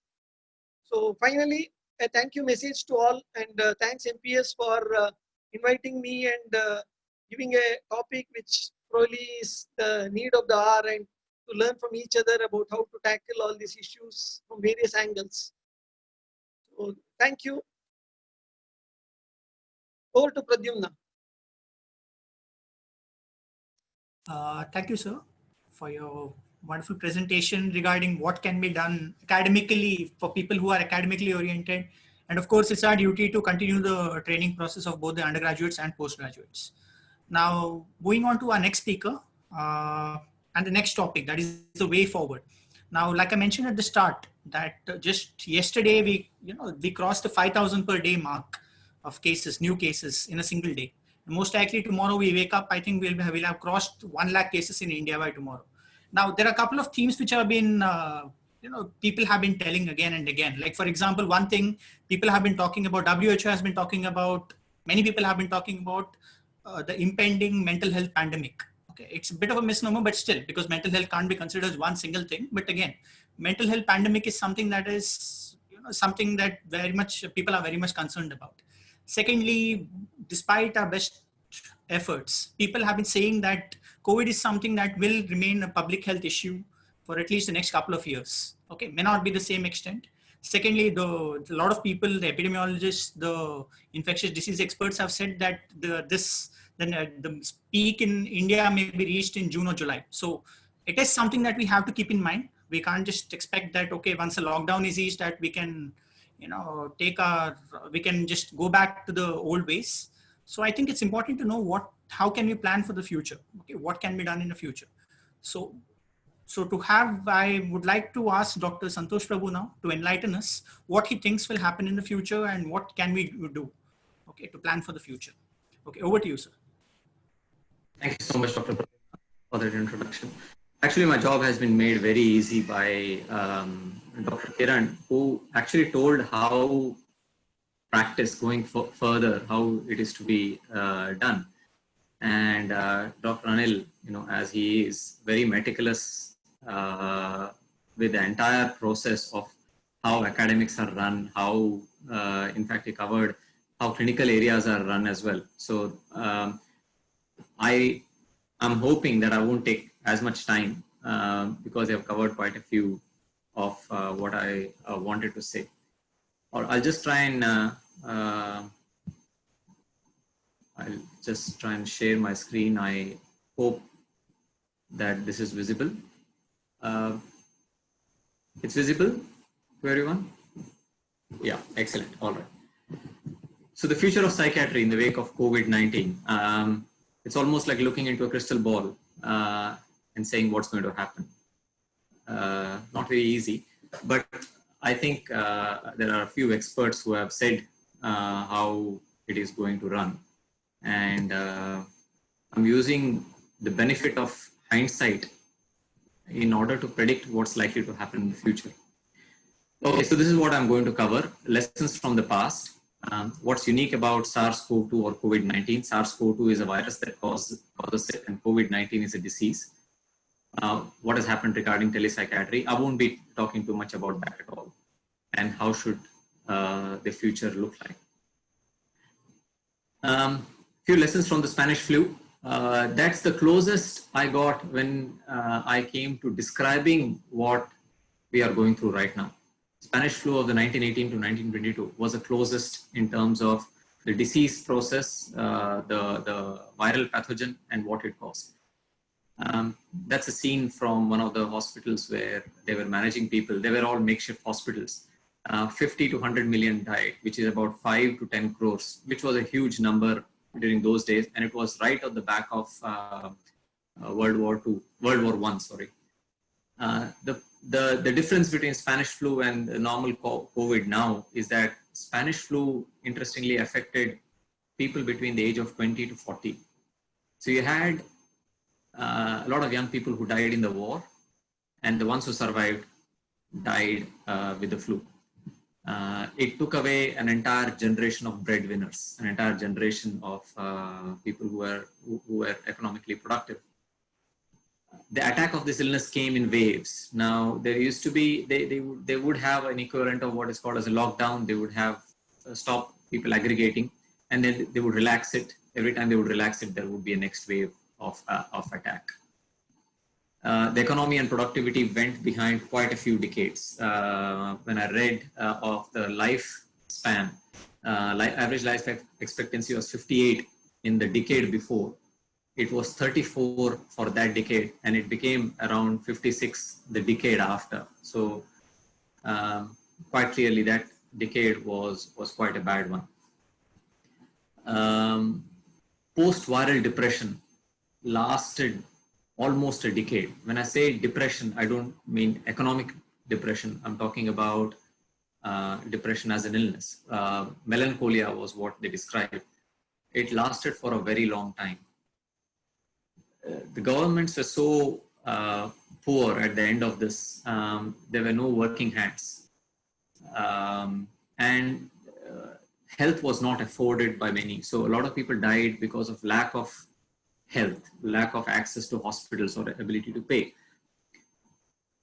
So finally, a thank you message to all, and thanks MPS for inviting me and giving a topic which probably is the need of the hour, and to learn from each other about how to tackle all these issues from various angles. So thank you. Over to Pradyumna. Thank you, sir, for your wonderful presentation regarding what can be done academically for people who are academically oriented. And of course, it's our duty to continue the training process of both the undergraduates and postgraduates. Now, moving on to our next speaker and the next topic, that is the way forward. Now, like I mentioned at the start, that just yesterday we crossed the 5,000 per day mark of cases, new cases in a single day. Most likely tomorrow we wake up, I think we'll have crossed 1 lakh cases in India by tomorrow. Now, there are a couple of themes which have been, people have been telling again and again. Like, for example, one thing people have been talking about, WHO has been talking about many people have been talking about the impending mental health pandemic. Okay, it's a bit of a misnomer, but still, because mental health can't be considered as one single thing. But again, mental health pandemic is something that is, something that very much people are very much concerned about. Secondly, despite our best efforts, people have been saying that COVID is something that will remain a public health issue for at least the next couple of years. Okay, may not be the same extent. Secondly, a lot of people, the epidemiologists, the infectious disease experts have said that the peak in India may be reached in June or July. So it is something that we have to keep in mind. We can't just expect that, okay, once the lockdown is eased, that we can, we can just go back to the old ways. So I think it's important to know how can we plan for the future? Okay, what can be done in the future? So I would like to ask Dr. Santosh Prabhu now to enlighten us what he thinks will happen in the future and what can we do, okay, to plan for the future. Okay, over to you, sir. Thank you so much, Dr. Prabhu, for that introduction. Actually, my job has been made very easy by Dr. Kiran, who actually told how practice going further, how it is to be done. And Dr. Anil, as he is very meticulous with the entire process of how academics are run, how, in fact, he covered how clinical areas are run as well. So I am hoping that I won't take as much time because they have covered quite a few of what I wanted to say. Or I'll just try and share my screen. I hope that this is visible. It's visible to everyone? Yeah, excellent. All right. So the future of psychiatry in the wake of COVID-19, it's almost like looking into a crystal ball and saying what's going to happen. Not very easy, but I think there are a few experts who have said how it is going to run. And I'm using the benefit of hindsight in order to predict what's likely to happen in the future. Okay, so this is what I'm going to cover. Lessons from the past. What's unique about SARS-CoV-2 or COVID-19? SARS-CoV-2 is a virus that causes it, and COVID-19 is a disease. What has happened regarding telepsychiatry? I won't be talking too much about that at all. And how should the future look like? Few lessons from the Spanish flu. That's the closest I got when I came to describing what we are going through right now. Spanish flu of the 1918 to 1922 was the closest in terms of the disease process, the viral pathogen, and what it caused. That's a scene from one of the hospitals where they were managing people. They were all makeshift hospitals. 50 to 100 million died, which is about 5 to 10 crores, which was a huge number during those days. And it was right on the back of World War I, sorry. The difference between Spanish flu and the normal COVID now is that Spanish flu, interestingly, affected people between the age of 20 to 40. So you had a lot of young people who died in the war, and the ones who survived died with the flu. It took away an entire generation of breadwinners, an entire generation of people who were economically productive. The attack of this illness came in waves. Now, there used to be, they would have an equivalent of what is called as a lockdown. They would have stop people aggregating, and then they would relax it. Every time they would relax it, there would be a next wave of attack. The economy and productivity went behind quite a few decades. When I read of the lifespan, average life expectancy was 58 in the decade before. It was 34 for that decade, and it became around 56 the decade after. So quite clearly that decade was quite a bad one. Post-viral depression lasted almost a decade. When I say depression, I don't mean economic depression. I'm talking about depression as an illness. Melancholia was what they described. It lasted for a very long time. The governments were so poor at the end of this. There were no working hands. And health was not afforded by many. So a lot of people died because of lack of health, lack of access to hospitals or ability to pay.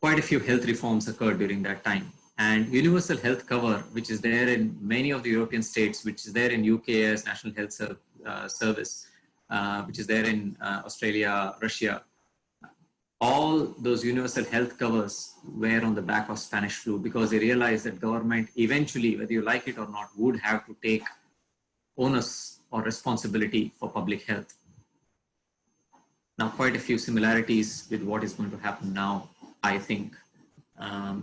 Quite a few health reforms occurred during that time. And universal health cover, which is there in many of the European states, which is there in UK as National Health Service, which is there in Australia, Russia, all those universal health covers were on the back of Spanish flu because they realized that government eventually, whether you like it or not, would have to take onus or responsibility for public health. Now, quite a few similarities with what is going to happen now, I think.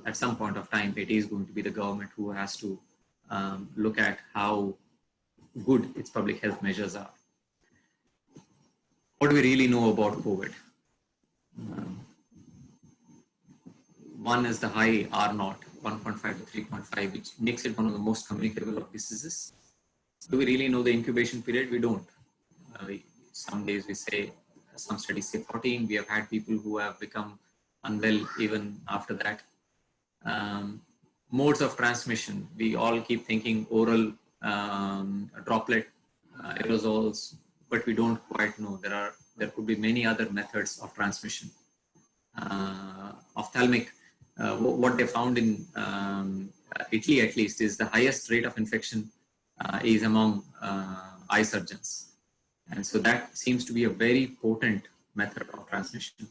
At some point of time, it is going to be the government who has to look at how good its public health measures are. What do we really know about COVID? One is the high R0, 1.5 to 3.5, which makes it one of the most communicable of diseases. Do we really know the incubation period? We don't. Some days we say, some studies say 14. We have had people who have become unwell even after that. Modes of transmission, we all keep thinking oral, droplet, aerosols, but we don't quite know. There could be many other methods of transmission. Ophthalmic, what they found in Italy at least is the highest rate of infection is among eye surgeons. And so that seems to be a very potent method of transmission,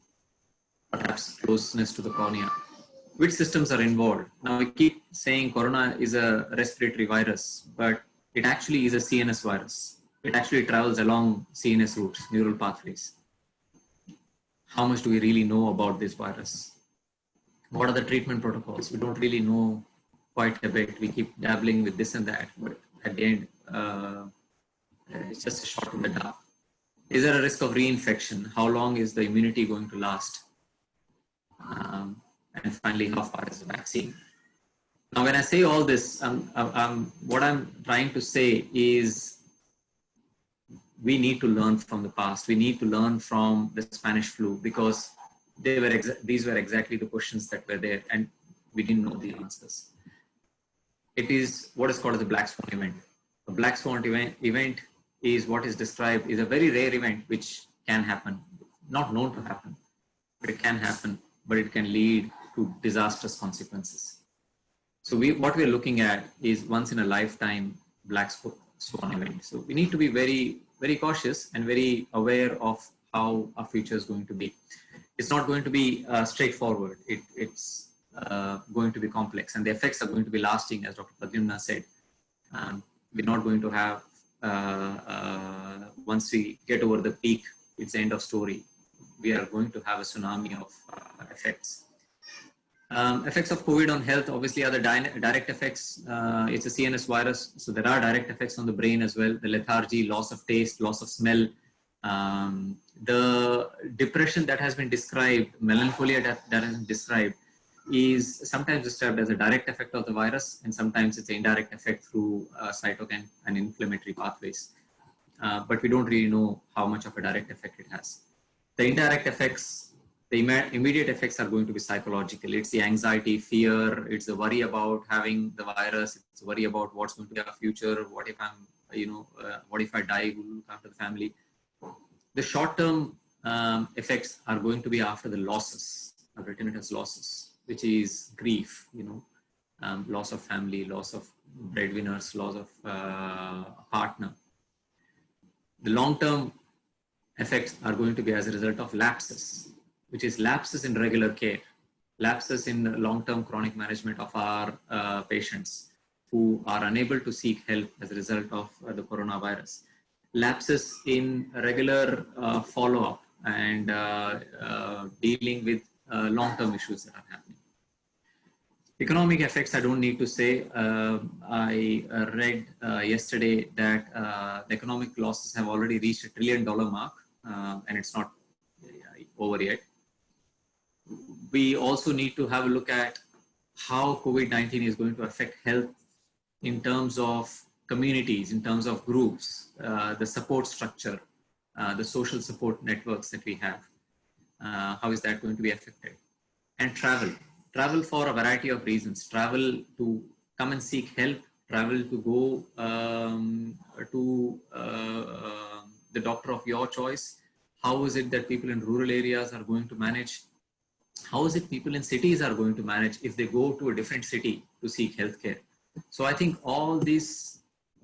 perhaps closeness to the cornea. Which systems are involved? Now we keep saying corona is a respiratory virus, but it actually is a CNS virus. It actually travels along CNS routes, neural pathways. How much do we really know about this virus? What are the treatment protocols? We don't really know quite a bit. We keep dabbling with this and that, but at the end, it's just a shot in the dark. Is there a risk of reinfection? How long is the immunity going to last? And finally, how far is the vaccine? Now, when I say all this, what I'm trying to say is we need to learn from the past. We need to learn from the Spanish flu because these were exactly the questions that were there and we didn't know the answers. It is what is called as a black swan event. A black swan event is what is described is a very rare event which can happen, not known to happen, but it can happen, but it can lead to disastrous consequences. So what we're looking at is once in a lifetime black swan event. So we need to be very, very cautious and very aware of how our future is going to be. It's not going to be straightforward. It's going to be complex and the effects are going to be lasting, as Dr. Pradyumna said. We're not going to have, once we get over the peak, it's the end of story. We are going to have a tsunami of effects. Effects of COVID on health, obviously, are the direct effects. It's a CNS virus, so there are direct effects on the brain as well. The lethargy, loss of taste, loss of smell. The depression that has been described, melancholia that has been described, is sometimes described as a direct effect of the virus, and sometimes it's an indirect effect through cytokine and inflammatory pathways. But we don't really know how much of a direct effect it has. The indirect effects, the immediate effects are going to be psychological. It's the anxiety, fear, it's the worry about having the virus, it's the worry about what's going to be our future, what if what if I die, who will look after the family. The short-term effects are going to be after the losses. I've written it as losses, which is grief, loss of family, loss of breadwinners, loss of a partner. The long-term effects are going to be as a result of lapses, which is lapses in regular care, lapses in long-term chronic management of our patients who are unable to seek help as a result of the coronavirus, lapses in regular follow-up and dealing with long-term issues that are happening. Economic effects, I don't need to say. I read yesterday that the economic losses have already reached $1 trillion mark, and it's not over yet. We also need to have a look at how COVID-19 is going to affect health in terms of communities, in terms of groups, the support structure, the social support networks that we have. How is that going to be affected? And travel for a variety of reasons. Travel to come and seek help travel to go to the doctor of your choice? How is it that people in rural areas are going to manage? How is it people in cities are going to manage if they go to a different city to seek healthcare? So I think all this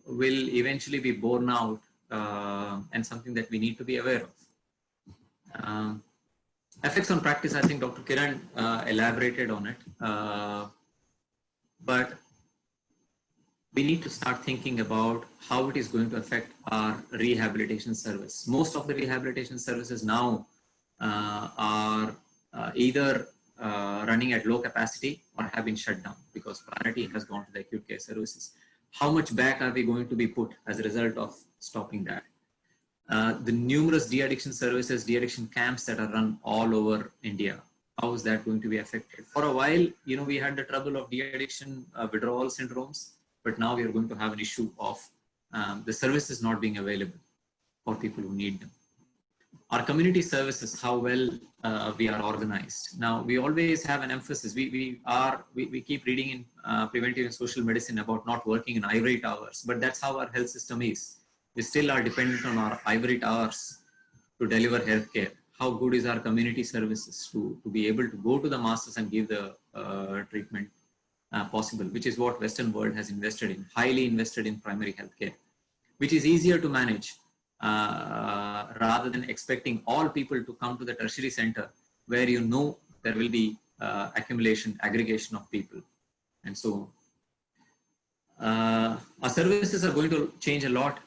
will eventually be borne out and something that we need to be aware of. Effects on practice, I think Dr. Kiran elaborated on it, but we need to start thinking about how it is going to affect our rehabilitation service. Most of the rehabilitation services now are either running at low capacity or have been shut down because priority has gone to the acute care services. How much back are we going to be put as a result of stopping that? The numerous de-addiction services, de-addiction camps that are run all over India, how is that going to be affected? For a while, we had the trouble of de-addiction withdrawal syndromes, but now we are going to have an issue of the services not being available for people who need them. Our community services, how well we are organized. Now, we always have an emphasis. We keep reading in preventive and social medicine about not working in ivory towers, but that's how our health system is. We still are dependent on our ivory towers to deliver healthcare. How good is our community services to be able to go to the masses and give the treatment possible, which is what Western world has invested in, highly invested in primary healthcare, which is easier to manage rather than expecting all people to come to the tertiary center where there will be accumulation, aggregation of people, and so on. Our services are going to change a lot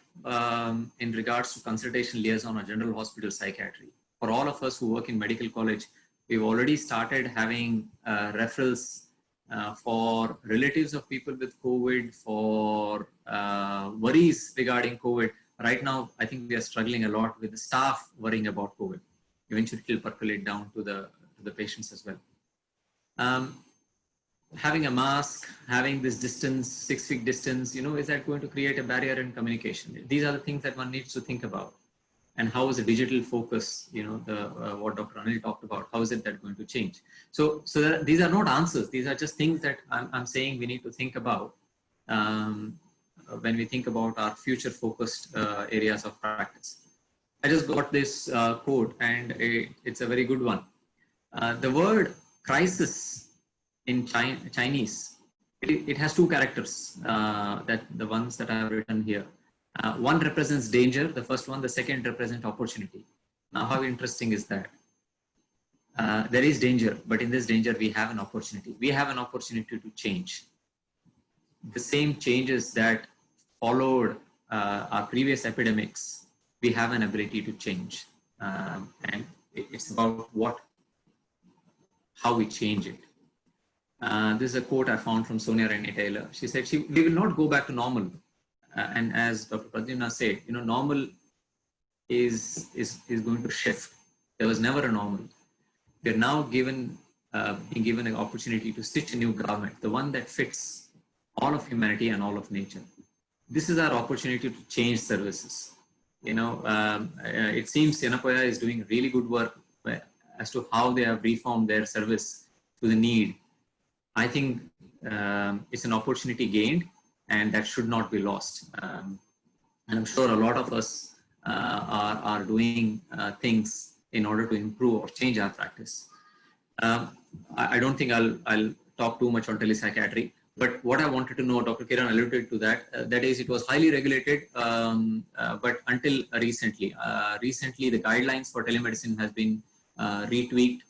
in regards to consultation liaison or general hospital psychiatry. For all of us who work in medical college, we've already started having referrals for relatives of people with COVID, for worries regarding COVID. Right now, I think we are struggling a lot with the staff worrying about COVID. Eventually, it will percolate down to the patients as well. Having a mask, having this distance, 6 feet distance, is that going to create a barrier in communication? These are the things that one needs to think about. And how is the digital focus, what Dr. Anil talked about, how is it that going to change? So these are not answers. These are just things that I'm saying we need to think about when we think about our future focused areas of practice. I just got this quote and it's a very good one. The word crisis in Chinese, it has two characters, that the ones that I have written here. One represents danger, the first one, the second represents opportunity. Now, how interesting is that? There is danger, but in this danger, we have an opportunity. We have an opportunity to change. The same changes that followed our previous epidemics, we have an ability to change. And it's about how we change it. This is a quote I found from Sonia Renee Taylor. She said, we will not go back to normal. And as Dr. Pradyumna said, normal is going to shift. There was never a normal. We are now being given an opportunity to stitch a new garment, the one that fits all of humanity and all of nature. This is our opportunity to change services. It seems Yenapoya is doing really good work as to how they have reformed their service to the need. I think it's an opportunity gained, and that should not be lost. And I'm sure a lot of us are doing things in order to improve or change our practice. I don't think I'll talk too much on telepsychiatry, but what I wanted to know, Dr. Kiran alluded to that, that is, it was highly regulated, but until recently the guidelines for telemedicine has been retweaked.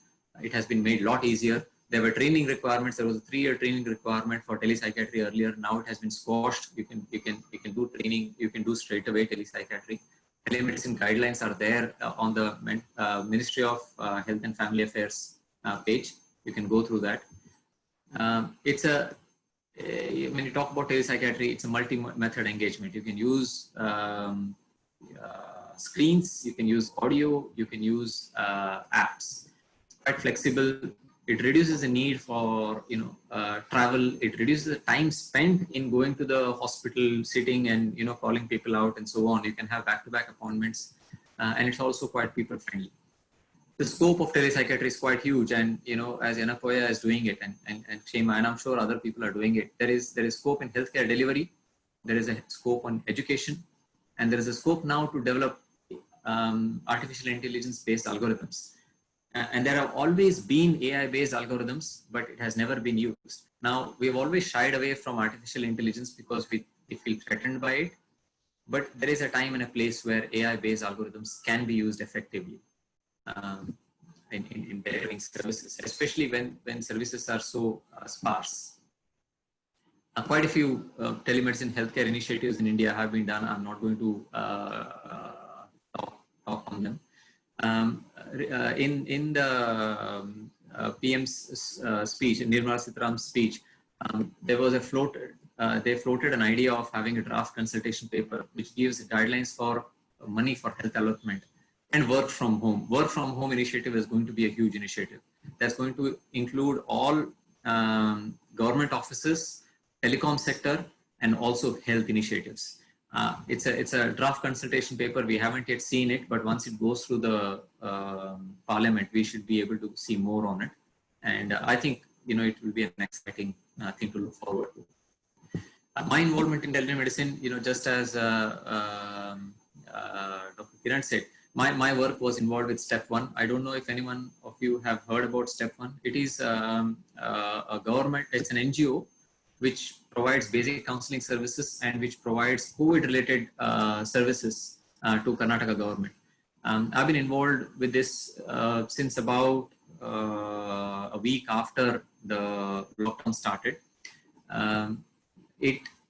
It has been made a lot easier. There were training requirements. There was a 3-year training requirement for telepsychiatry earlier. Now it has been squashed. You can do training. You can do straight away telepsychiatry. Telemedicine guidelines are there on the Ministry of Health and Family Affairs page. You can go through that. When you talk about telepsychiatry, it's a multi-method engagement. You can use screens. You can use audio. You can use apps. It's quite flexible. It reduces the need for travel. It reduces the time spent in going to the hospital, sitting and calling people out and so on. You can have back-to-back appointments, and it's also quite people-friendly. the scope of telepsychiatry is quite huge, and as Yanapoya is doing it, and Kshema, and I'm sure other people are doing it. There is scope in healthcare delivery, there is a scope on education, and there is a scope now to develop artificial intelligence based algorithms. And there have always been AI based algorithms, but it has never been used. Now, we've always shied away from artificial intelligence because we feel threatened by it. But there is a time and a place where AI based algorithms can be used effectively in delivering services, especially when services are so sparse. Quite a few telemedicine healthcare initiatives in India have been done. I'm not going to talk on them. In the PM's speech, Nirmala Sitharaman's speech, there was they floated an idea of having a draft consultation paper which gives guidelines for money for health allotment and work from home. Work from home initiative is going to be a huge initiative. That's going to include all government offices, telecom sector, and also health initiatives. It's a draft consultation paper. We haven't yet seen it, but once it goes through the parliament, we should be able to see more on it. And I think it will be an exciting thing to look forward to. My involvement in telemedicine, just as Dr. Kiran said, my work was involved with Step 1. I don't know if anyone of you have heard about Step 1. It is a government, it's an NGO which provides basic counseling services and which provides COVID-related services to Karnataka government. I've been involved with this since about a week after the lockdown started.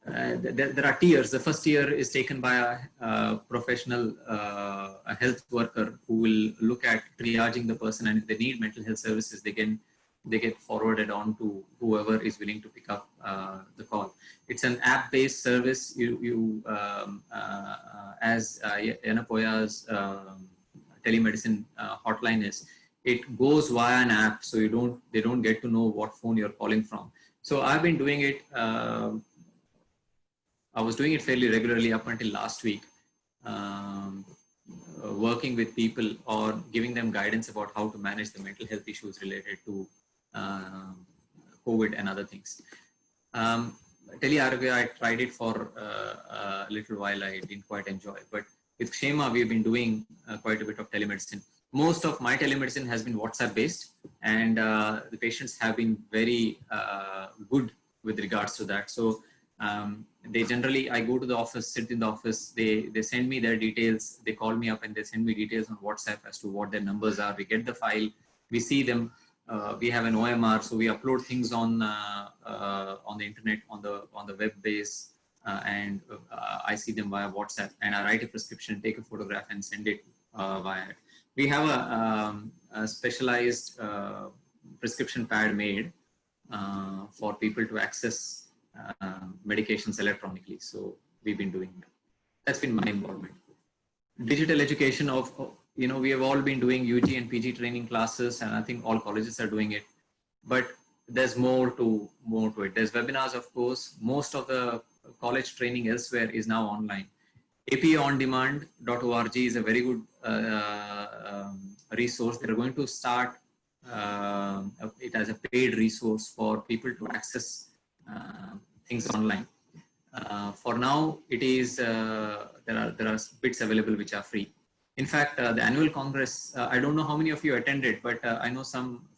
There are tiers. The first tier is taken by a professional a health worker who will look at triaging the person, and if they need mental health services, they get forwarded on to whoever is willing to pick up the call. It's an app-based service. As Yanapoya's telemedicine hotline is, it goes via an app, so they don't get to know what phone you're calling from. So I've been doing it. I was doing it fairly regularly up until last week, working with people or giving them guidance about how to manage the mental health issues related to COVID and other things. Tele-Arogya, I tried it for a little while. I didn't quite enjoy it. But with Kshema, we've been doing quite a bit of telemedicine. Most of my telemedicine has been WhatsApp based, and the patients have been very good with regards to that. So they generally, I go to the office, sit in the office, they send me their details, they call me up and they send me details on WhatsApp as to what their numbers are. We get the file, we see them. We have an OMR, so we upload things on the internet, on the web base, and I see them via WhatsApp, and I write a prescription, take a photograph, and send it via it. We have a specialized prescription pad made for people to access medications electronically. So we've been doing that. That's been my involvement. Digital education we have all been doing UG and PG training classes, and I think all colleges are doing it. But there's more to it. There's webinars, of course. Most of the college training elsewhere is now online. apaondemand.org is a very good resource. They're going to start it as a paid resource for people to access things online. For now, it is there are bits available which are free. In fact, the annual Congress, I don't know how many of you attended, but I know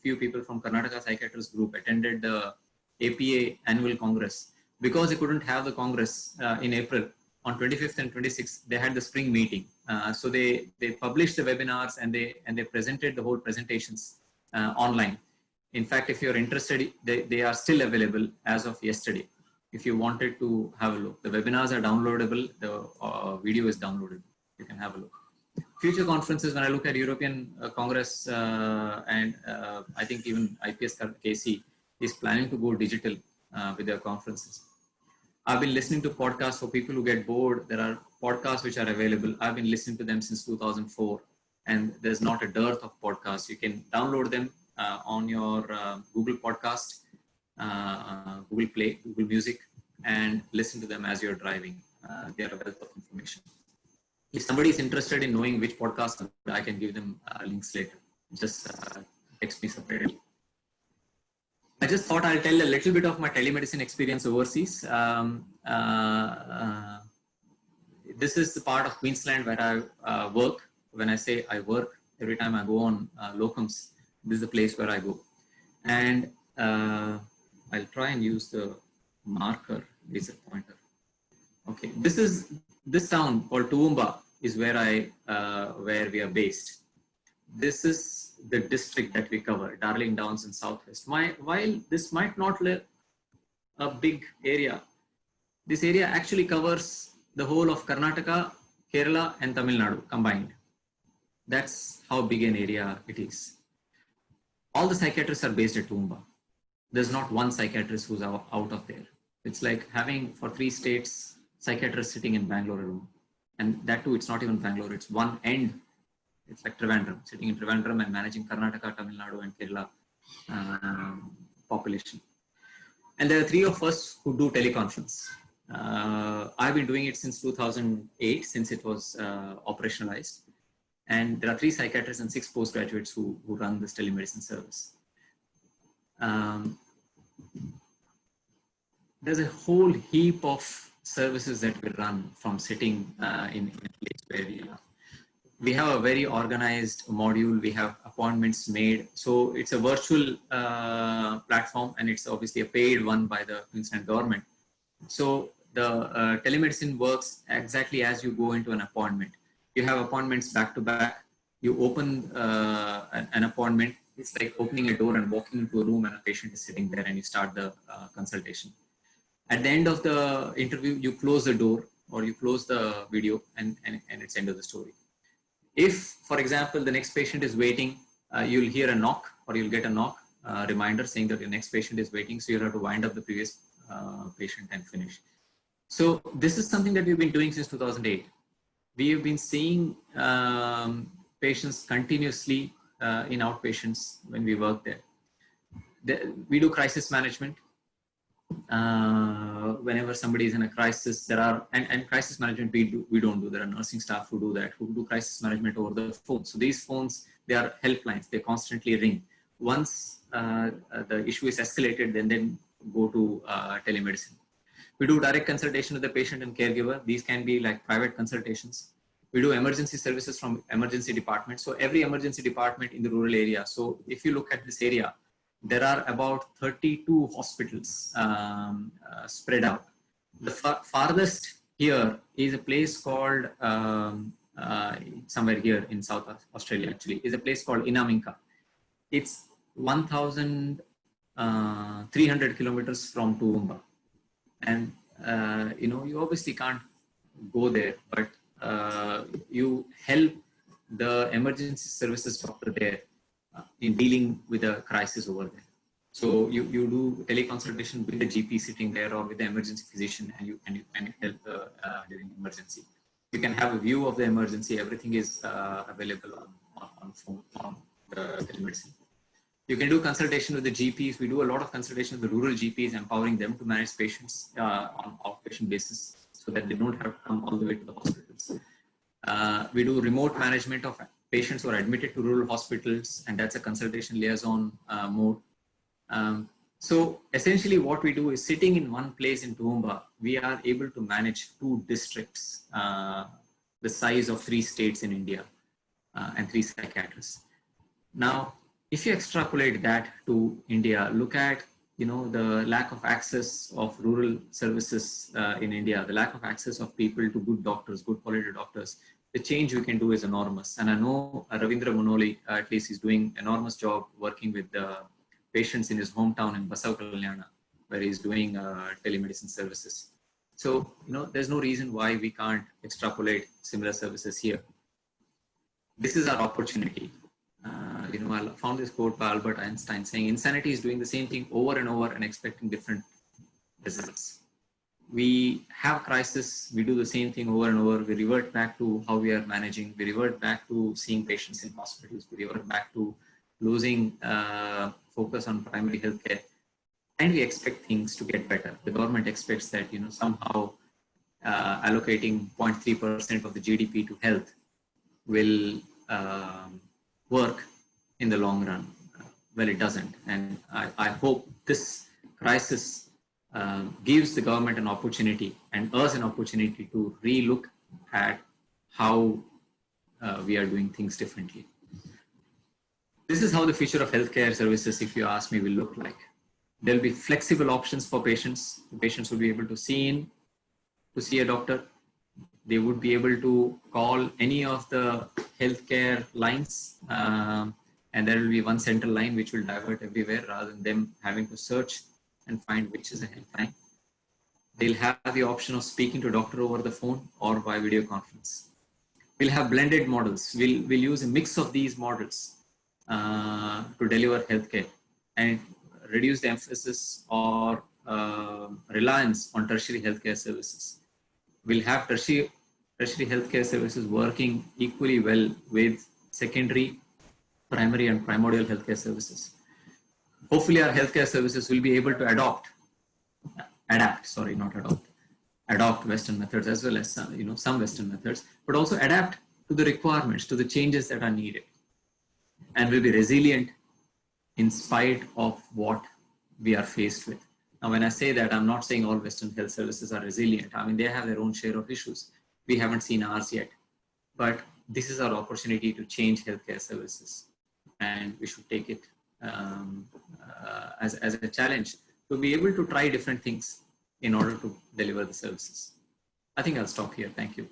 few people from Karnataka Psychiatrist Group attended the APA annual Congress. Because they couldn't have the Congress in April, on 25th and 26th, they had the spring meeting. So they published the webinars and they presented the whole presentations online. In fact, if you're interested, they are still available as of yesterday. If you wanted to have a look, the webinars are downloadable. The video is downloadable. You can have a look. Future conferences, when I look at European Congress and I think even IPS KC is planning to go digital with their conferences. I've been listening to podcasts for people who get bored. There are podcasts which are available. I've been listening to them since 2004, and there's not a dearth of podcasts. You can download them on your Google Podcast, Google Play, Google Music, and listen to them as you're driving. They are a wealth of information. If somebody is interested in knowing which podcast, I can give them links later. just text me separately. I just thought I'll tell a little bit of my telemedicine experience overseas. This is the part of Queensland where I work. When I say I work, every time I go on locums, this is the place where I go. And I'll try and use the marker, laser pointer. Okay, this town called Toowoomba is where we are based. This is the district that we cover, Darling Downs in Southwest. While this might not be a big area, this area actually covers the whole of Karnataka, Kerala and Tamil Nadu combined. That's how big an area it is. All the psychiatrists are based at Toowoomba. There's not one psychiatrist who's out of there. It's like having for 3 states psychiatrists sitting in Bangalore alone. And that too, it's not even Bangalore, it's one end. It's like Trivandrum, sitting in Trivandrum and managing Karnataka, Tamil Nadu and Kerala population. And there are 3 of us who do teleconference. I've been doing it since 2008, since it was operationalized. And there are 3 psychiatrists and 6 postgraduates who run this telemedicine service. There's a whole heap of services that we run from sitting in a place where we are. We have a very organized module. We have appointments made. So it's a virtual platform, and it's obviously a paid one by the Queensland government. So the telemedicine works exactly as you go into an appointment. You have appointments back to back. You open an appointment. It's like opening a door and walking into a room and a patient is sitting there, and you start the consultation. At the end of the interview, you close the door or you close the video, and it's end of the story. If, for example, the next patient is waiting, you'll hear a knock or you'll get a knock reminder saying that your next patient is waiting. So you'll have to wind up the previous patient and finish. So this is something that we've been doing since 2008. We have been seeing patients continuously in outpatients when we work there. We do crisis management. Whenever somebody is in a crisis, there are, and crisis management we don't do. There are nursing staff who do that, who do crisis management over the phone. So these phones, they are helplines. They constantly ring. Once the issue is escalated, then go to telemedicine. We do direct consultation with the patient and caregiver. These can be like private consultations. We do emergency services from emergency departments. So every emergency department in the rural area. So if you look at this area, there are about 32 hospitals spread out. The farthest here is a place called, somewhere here in South Australia actually, is a place called Inaminka. It's 1,300 kilometers from Toowoomba. And, you obviously can't go there, but you help the emergency services doctor there in dealing with a crisis over there. So you do teleconsultation with the GP sitting there or with the emergency physician, and you help during emergency. You can have a view of the emergency. Everything is available on phone, on the telemedicine. You can do consultation with the GPs. We do a lot of consultation with the rural GPs, empowering them to manage patients on outpatient basis so that they don't have to come all the way to the hospitals. We do remote management of patients who are admitted to rural hospitals, and that's a consultation liaison mode. So essentially what we do is, sitting in one place in Toowoomba, we are able to manage 2 districts, the size of 3 states in India, and 3 psychiatrists. Now, if you extrapolate that to India, look at the lack of access of rural services in India, the lack of access of people to good doctors, good quality doctors. The change we can do is enormous. And I know Ravindra Monoli, at least, is doing enormous job working with the patients in his hometown in Basava Kalyana, where he's doing telemedicine services. So, there's no reason why we can't extrapolate similar services here. This is our opportunity. I found this quote by Albert Einstein saying, insanity is doing the same thing over and over and expecting different results. We have crisis, we do the same thing over and over. We revert back to how we are managing. We revert back to seeing patients in hospitals. We revert back to losing focus on primary healthcare. And we expect things to get better. The government expects that, somehow allocating 0.3% of the GDP to health will work in the long run? Well, it doesn't. And I hope this crisis gives the government an opportunity and us an opportunity to relook at how we are doing things differently. This is how the future of healthcare services, if you ask me, will look like. There'll be flexible options for patients. The patients will be able to see a doctor. They would be able to call any of the healthcare lines, and there will be one central line which will divert everywhere rather than them having to search and find which is a helpline. They'll have the option of speaking to a doctor over the phone or by video conference. We'll have blended models. We'll use a mix of these models to deliver healthcare and reduce the emphasis or reliance on tertiary healthcare services. We'll have tertiary healthcare services working equally well with secondary, primary and primordial healthcare services. Hopefully our healthcare services will be able to adopt Western methods as well as some Western methods, but also adapt to the requirements, to the changes that are needed, and will be resilient in spite of what we are faced with. Now, when I say that, I'm not saying all Western health services are resilient. I mean, they have their own share of issues. We haven't seen ours yet, but this is our opportunity to change healthcare services, and we should take it as a challenge to be able to try different things in order to deliver the services. I think I'll stop here. Thank you.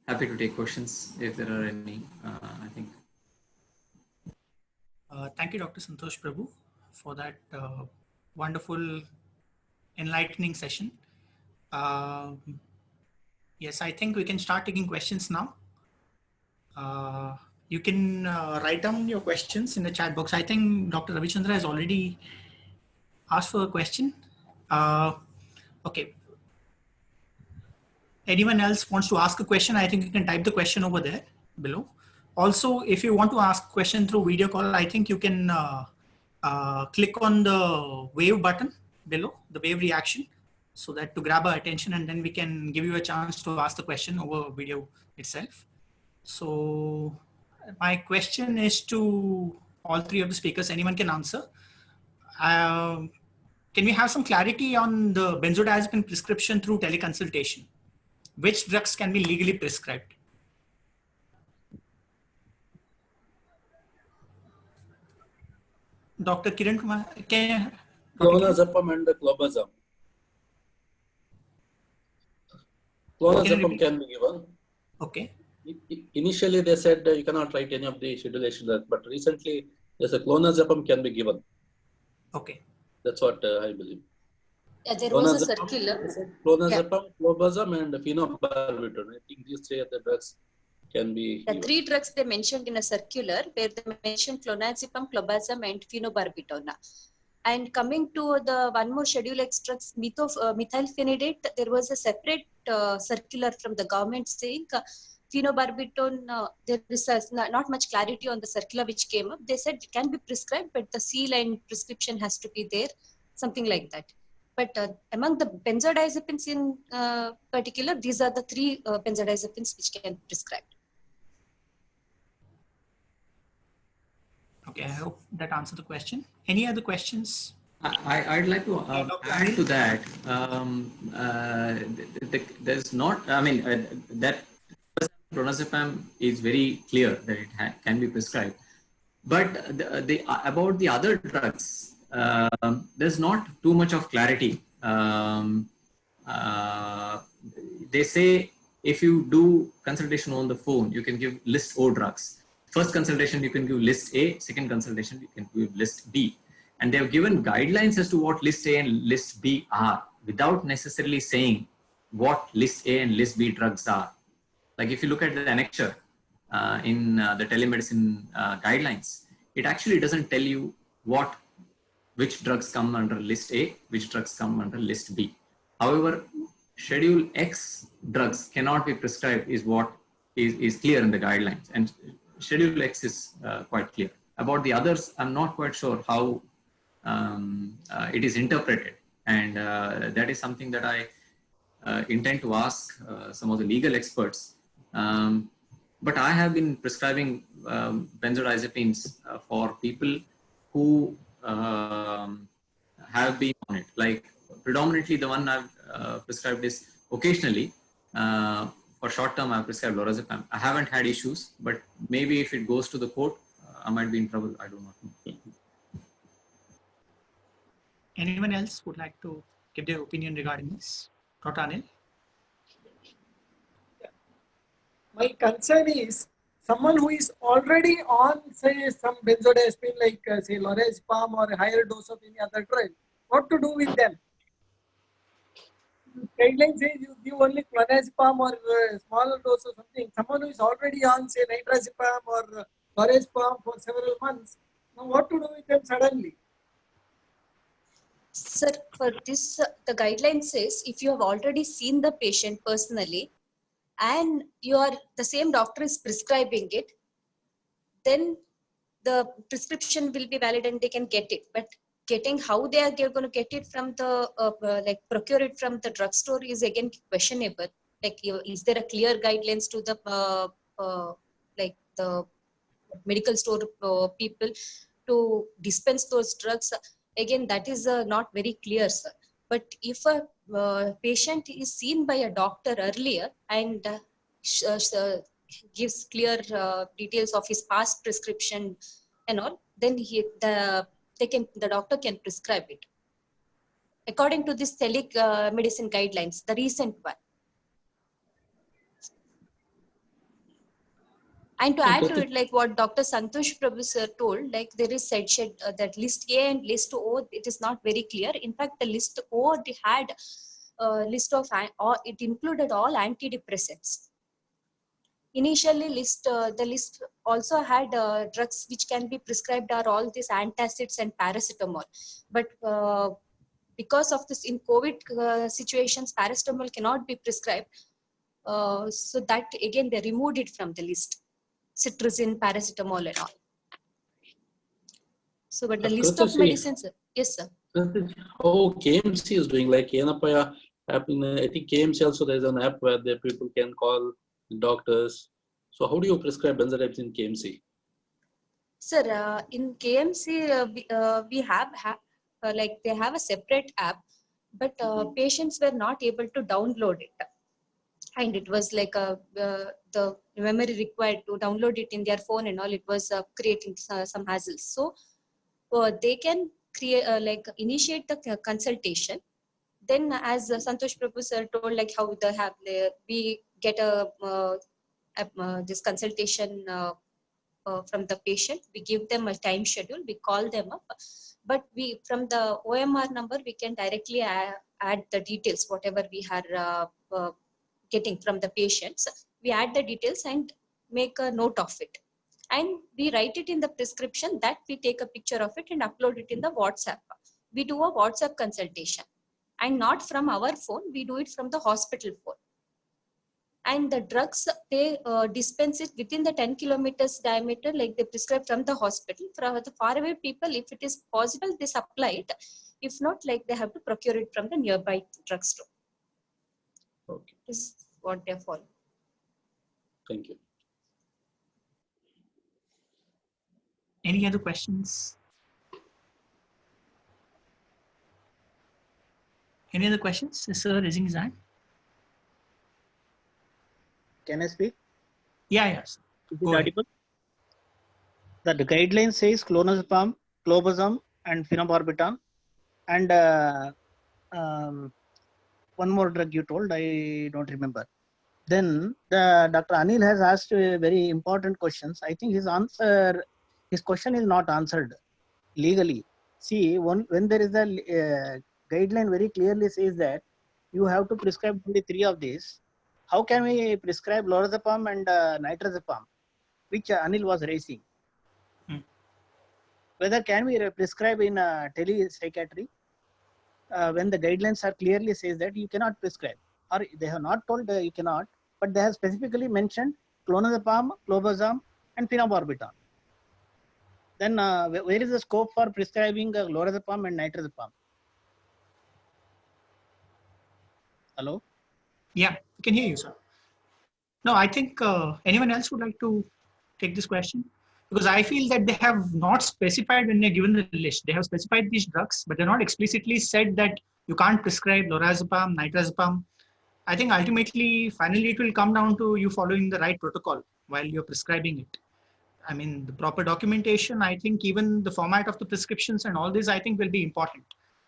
Happy to take questions if there are any, I think. Thank you, Dr. Santosh Prabhu, for that wonderful, enlightening session. Yes, I think we can start taking questions now. You can write down your questions in the chat box. I think Dr. Ravichandra has already asked for a question. Okay. Anyone else wants to ask a question? I think you can type the question over there below. Also, if you want to ask a question through video call, I think you can click on the wave button below, the wave reaction, so that to grab our attention, and then we can give you a chance to ask the question over video itself. So my question is to all three of the speakers. Anyone can answer. Can we have some clarity on the benzodiazepine prescription through teleconsultation? Which drugs can be legally prescribed? Dr. Kiran Kumar, Clonazepam and clobazam. Clonazepam can be given. Okay. Initially, they said you cannot write any of the Schedule A, but recently there's a clonazepam can be given. Okay. That's what I believe. Yeah, there was a circular. Clonazepam, clobazam, and phenobarbital. I think these three other drugs can be. The three drugs they mentioned in a circular where they mentioned clonazepam, clobazam, and phenobarbital. And coming to the one more Schedule X drugs, methylphenidate, there was a separate circular from the government saying phenobarbital, there is not much clarity on the circular which came up. They said it can be prescribed, but the seal and prescription has to be there, something like that. But among the benzodiazepines in particular, these are the three benzodiazepines which can be prescribed. Okay, I hope that answered the question. Any other questions? I'd like to add to that. There's not, I mean, that clonazepam is very clear that it can be prescribed. But about the other drugs, there's not too much of clarity. They say if you do consultation on the phone, you can give list O drugs. First consultation, you can give list A. Second consultation, you can give list B. And they have given guidelines as to what list A and list B are without necessarily saying what list A and list B drugs are. Like if you look at the annexure in the telemedicine guidelines, it actually doesn't tell you which drugs come under list A, which drugs come under list B. However, Schedule X drugs cannot be prescribed is what is clear in the guidelines. And Schedule X is quite clear. About the others, I'm not quite sure how it is interpreted. And that is something that intent to ask some of the legal experts. But I have been prescribing benzodiazepines for people who have been on it. Like predominantly the one I've prescribed is occasionally. For short term, I've prescribed lorazepam. I haven't had issues, but maybe if it goes to the court, I might be in trouble. I do not know. Anyone else would like to give their opinion regarding this? Dr. Anil? My concern is someone who is already on, say, some benzodiazepine like say lorazepam or a higher dose of any other drug, what to do with them? Guidelines say you give only clonazepam or smaller dose or something. Someone who is already on, say, nitrazepam or lorazepam for several months, now what to do with them suddenly? Sir, for this, the guideline says if you have already seen the patient personally and the same doctor is prescribing it, then the prescription will be valid and they can get it. But getting how they are going to get it from the like procure it from the drugstore is again questionable. Like, is there a clear guidelines to the like the medical store people to dispense those drugs? Again, that is not very clear, sir. But if a patient is seen by a doctor earlier and gives clear details of his past prescription and all, then the doctor can prescribe it according to this telemedicine guidelines, the recent one. And to add to it, like what Dr. Santosh Prabhu sir told, like there is said that list A and list O, it is not very clear. In fact, the list O had list of, it included all antidepressants. Initially, the list also had drugs which can be prescribed are all these antacids and paracetamol. But because of this in COVID situations, paracetamol cannot be prescribed. So that again, they removed it from the list. Cetirizine, paracetamol and all. So, but the list of medicines, yes, sir. How KMC is doing, like Yenapaya app, I think KMC also there's an app where the people can call doctors. So how do you prescribe benzodiazepines in KMC? Sir, in KMC, we have like they have a separate app, but patients were not able to download it. And it was like the memory required to download it in their phone and all, it was creating some hassles. So they can create initiate the consultation. Then as Santosh Prabhu sir told, like how we get this consultation from the patient, we give them a time schedule, we call them up, but we from the OMR number we can directly add the details whatever we are getting from the patients. We add the details and make a note of it, and we write it in the prescription that we take a picture of it and upload it in the WhatsApp. We do a WhatsApp consultation, and not from our phone, we do it from the hospital phone. And the drugs, they dispense it within the 10 kilometers diameter, like they prescribe from the hospital. For the faraway people, if it is possible, they supply it. If not, like they have to procure it from the nearby drugstore. Okay. This is what they follow. Thank you. Any other questions? Any other questions? Is sir raising his hand? Can I speak? Yeah, yes. Is it audible? The guideline says clonazepam, clobazam, and phenobarbital, and one more drug you told, I don't remember. Then Dr. Anil has asked very important questions. I think his question is not answered legally. See, when there is a guideline very clearly says that you have to prescribe only 3 of these. How can we prescribe lorazepam and nitrazepam, which Anil was raising? Whether can we prescribe in telepsychiatry when the guidelines are clearly says that you cannot prescribe, or they have not told you cannot, but they have specifically mentioned clonazepam, clobazam, and phenobarbital. Then where is the scope for prescribing lorazepam and nitrazepam? Hello? Yeah, we can hear you, sir. No, I think anyone else would like to take this question? Because I feel that they have not specified when they're given the list. They have specified these drugs, but they're not explicitly said that you can't prescribe lorazepam, nitrazepam. I think ultimately, finally, it will come down to you following the right protocol while you're prescribing it. I mean, the proper documentation, I think even the format of the prescriptions and all this, I think will be important.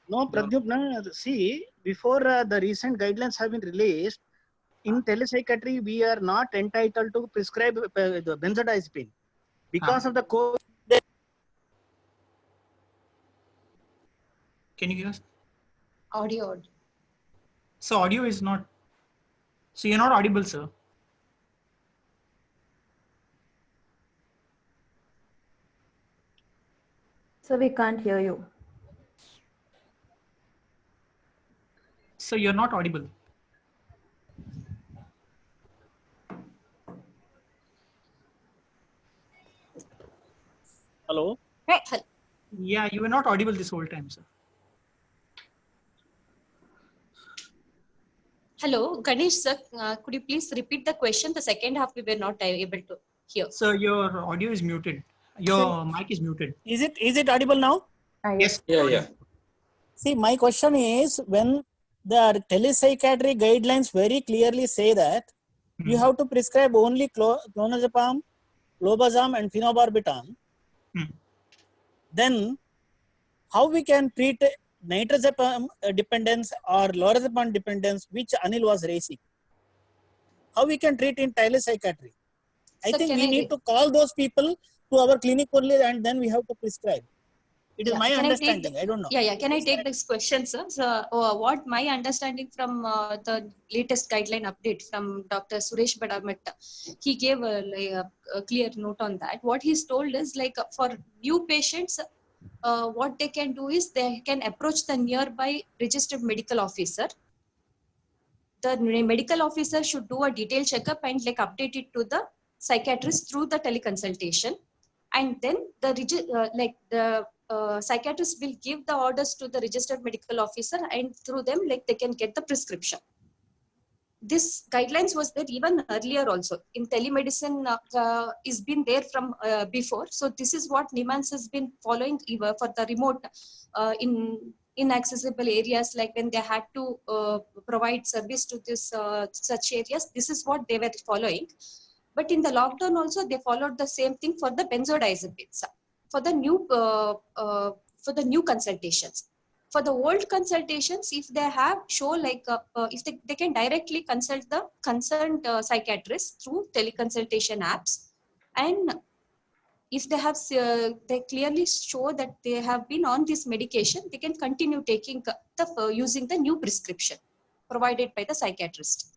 No, Pradyumna, see, before the recent guidelines have been released, in telepsychiatry, we are not entitled to prescribe the benzodiazepine. Because of the COVID, Can you hear us? Audio. So audio is not, so you're not audible, sir. So we can't hear you. So you're not audible. hello? Yeah, you were not audible this whole time, sir. Hello, Ganesh sir, could you please repeat the question? The second half we were not able to hear. So your audio is muted. Your mic is muted. Is it audible now? Yes. Yeah. See, my question is, when the telepsychiatry guidelines very clearly say that you have to prescribe only clonazepam, clobazam, and phenobarbital, then how we can treat nitrazepam dependence or lorazepam dependence, which Anil was raising? How we can treat in telepsychiatry? I Sir, think can we I need to call those people to our clinic only, and then we have to prescribe. It is Yeah, my can I take understanding. I don't know. Yeah, can I take this question, sir? So, what my understanding from the latest guideline update from Dr. Suresh Badamatta, he gave a clear note on that. What he's told is like for new patients, what they can do is they can approach the nearby registered medical officer. The medical officer should do a detailed checkup and like update it to the psychiatrist through the teleconsultation, and then the psychiatrist will give the orders to the registered medical officer, and through them like they can get the prescription. This guidelines was there even earlier also in telemedicine, is been there from before. So this is what NIMHANS has been following even for the remote in inaccessible areas, like when they had to provide service to this such areas. This is what they were following. But in the lockdown also they followed the same thing for the benzodiazepines for the new consultations. For the old consultations, if they have show like if they can directly consult the concerned psychiatrist through teleconsultation apps, and if they have they clearly show that they have been on this medication, they can continue taking using the new prescription provided by the psychiatrist.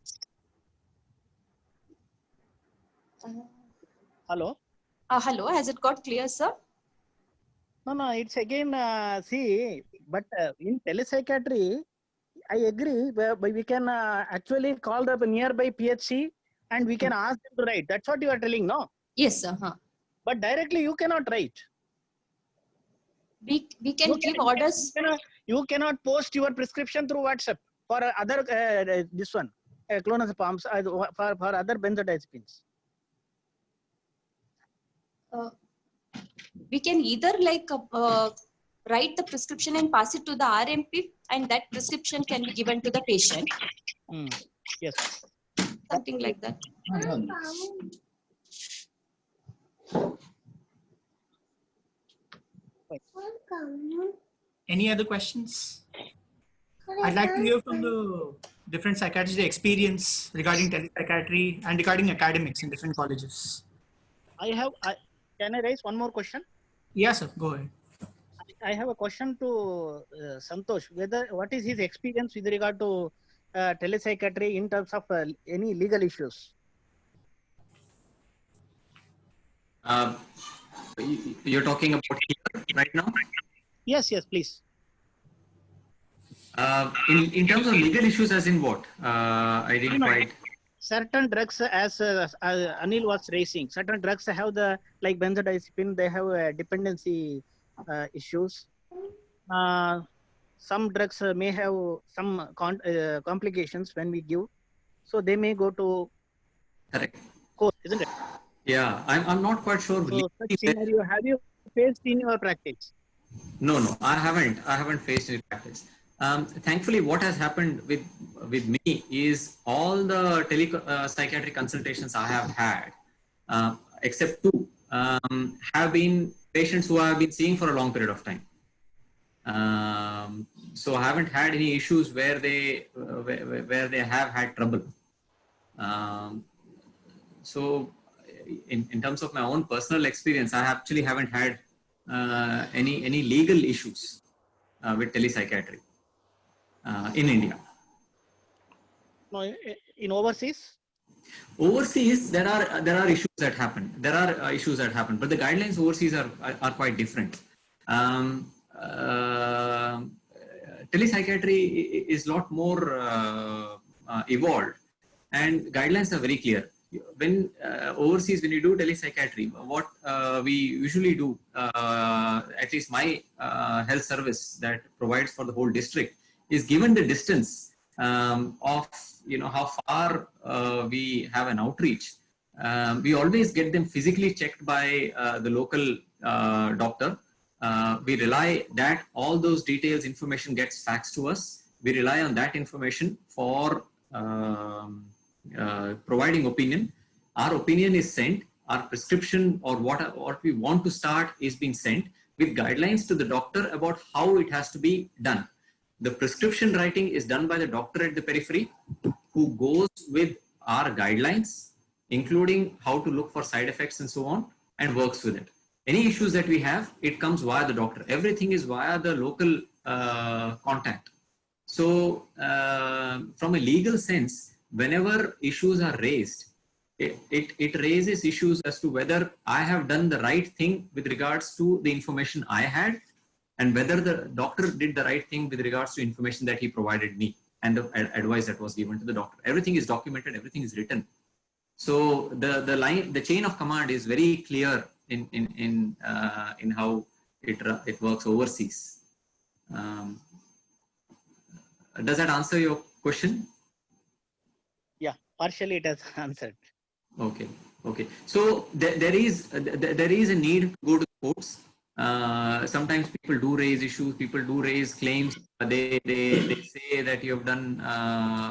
Hello? Hello, has it got clear, sir? No, it's again, see, but in telepsychiatry, I agree, but we can actually call the nearby PHC and we can ask them to write. That's what you are telling, no? Yes, sir. But directly you cannot write. We can give orders. You cannot post your prescription through WhatsApp for other, this one, clonazepams, for other benzodiazepines. We can either like write the prescription and pass it to the RMP, and that prescription can be given to the patient. Yes. Something like that. Any other questions? I'd like to hear from the different psychiatrists, the experience regarding telepsychiatry and regarding academics in different colleges. Can I raise one more question? Yes, sir. Go ahead. I have a question to Santosh. What is his experience with regard to telepsychiatry in terms of any legal issues? You're talking about here right now? Yes, please. In terms of legal issues, as in what? I didn't quite. Certain drugs, as Anil was raising, certain drugs have like benzodiazepine, they have dependency issues. Some drugs may have some complications when we give. So they may go to Correct. court, isn't it? Yeah, I'm not quite sure. So such scenario have you faced in your practice? No, I haven't faced any practice. Thankfully, what has happened with me is all the psychiatric consultations I have had, except two, have been patients who I have been seeing for a long period of time. So I haven't had any issues where they have had trouble. So in terms of my own personal experience, I actually haven't had any legal issues with telepsychiatry in India. No, in overseas? Overseas, there are issues that happen. There are issues that happen, but the guidelines overseas are quite different. Telepsychiatry is a lot more evolved, and guidelines are very clear. When overseas, when you do telepsychiatry, what we usually do, at least my health service that provides for the whole district, is given the distance of how far we have an outreach. We always get them physically checked by the local doctor. We rely that all those details, information gets faxed to us. We rely on that information for providing opinion. Our opinion is sent, our prescription or what we want to start is being sent with guidelines to the doctor about how it has to be done. The prescription writing is done by the doctor at the periphery, who goes with our guidelines, including how to look for side effects and so on, and works with it. Any issues that we have, it comes via the doctor. Everything is via the local contact. So from a legal sense, whenever issues are raised, it raises issues as to whether I have done the right thing with regards to the information I had, and whether the doctor did the right thing with regards to information that he provided me and the advice that was given to the doctor. Everything is documented, everything is written. So the chain of command is very clear in how it works overseas. Does that answer your question? Yeah, partially it has answered. Okay. So there is a need to go to the courts. Sometimes people do raise issues. People do raise claims. They say that you have done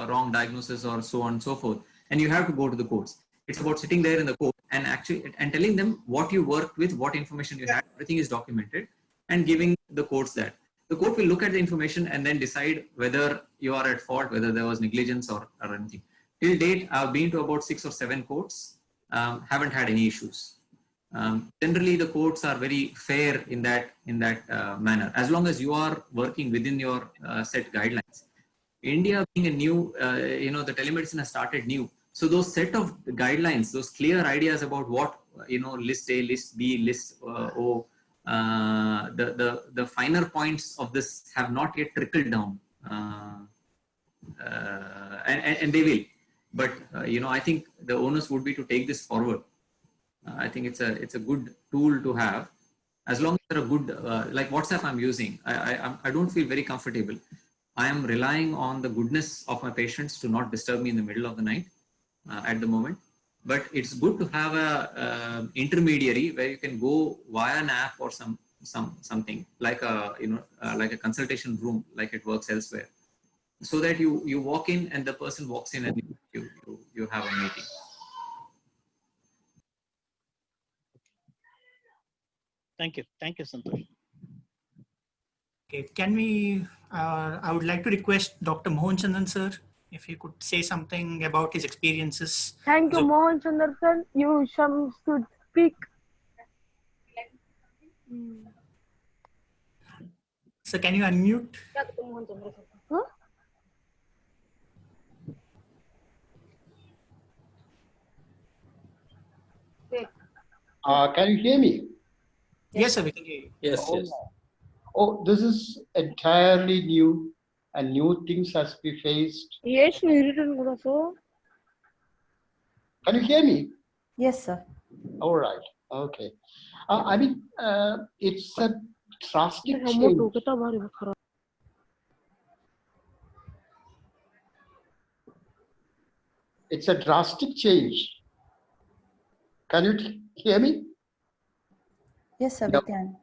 wrong diagnosis or so on and so forth, and you have to go to the courts. It's about sitting there in the court and telling them what you worked with, what information you had. Everything is documented, and giving the courts that. The court will look at the information and then decide whether you are at fault, whether there was negligence or anything. Till date, I've been to about 6 or 7 courts. Haven't had any issues. Generally, the courts are very fair in that manner, as long as you are working within your set guidelines. India being a new, the telemedicine has started new. So those set of guidelines, those clear ideas about what, list A, list B, list O, the finer points of this have not yet trickled down, and they will. But I think the onus would be to take this forward. I think it's a good tool to have, as long as there are good, like WhatsApp I'm using. I don't feel very comfortable. I am relying on the goodness of my patients to not disturb me in the middle of the night at the moment. But it's good to have a intermediary where you can go via an app or something like a consultation room, like it works elsewhere, so that you walk in and the person walks in and you have a meeting. Thank you, Santosh. Okay, can we? I would like to request Dr. Mohan Chandan sir, if he could say something about his experiences. Thank you, Mohan Chandra sir. You should speak. So can you unmute? Huh? Can you hear me? Yes, sir, we can hear you. Yes. Oh, this is entirely new, and new things has to be faced. Yes, sir. Can you hear me? Yes, sir. All right. Okay. I mean, it's a drastic change. It's a drastic change. Can you hear me? Yes, sir, No. we can.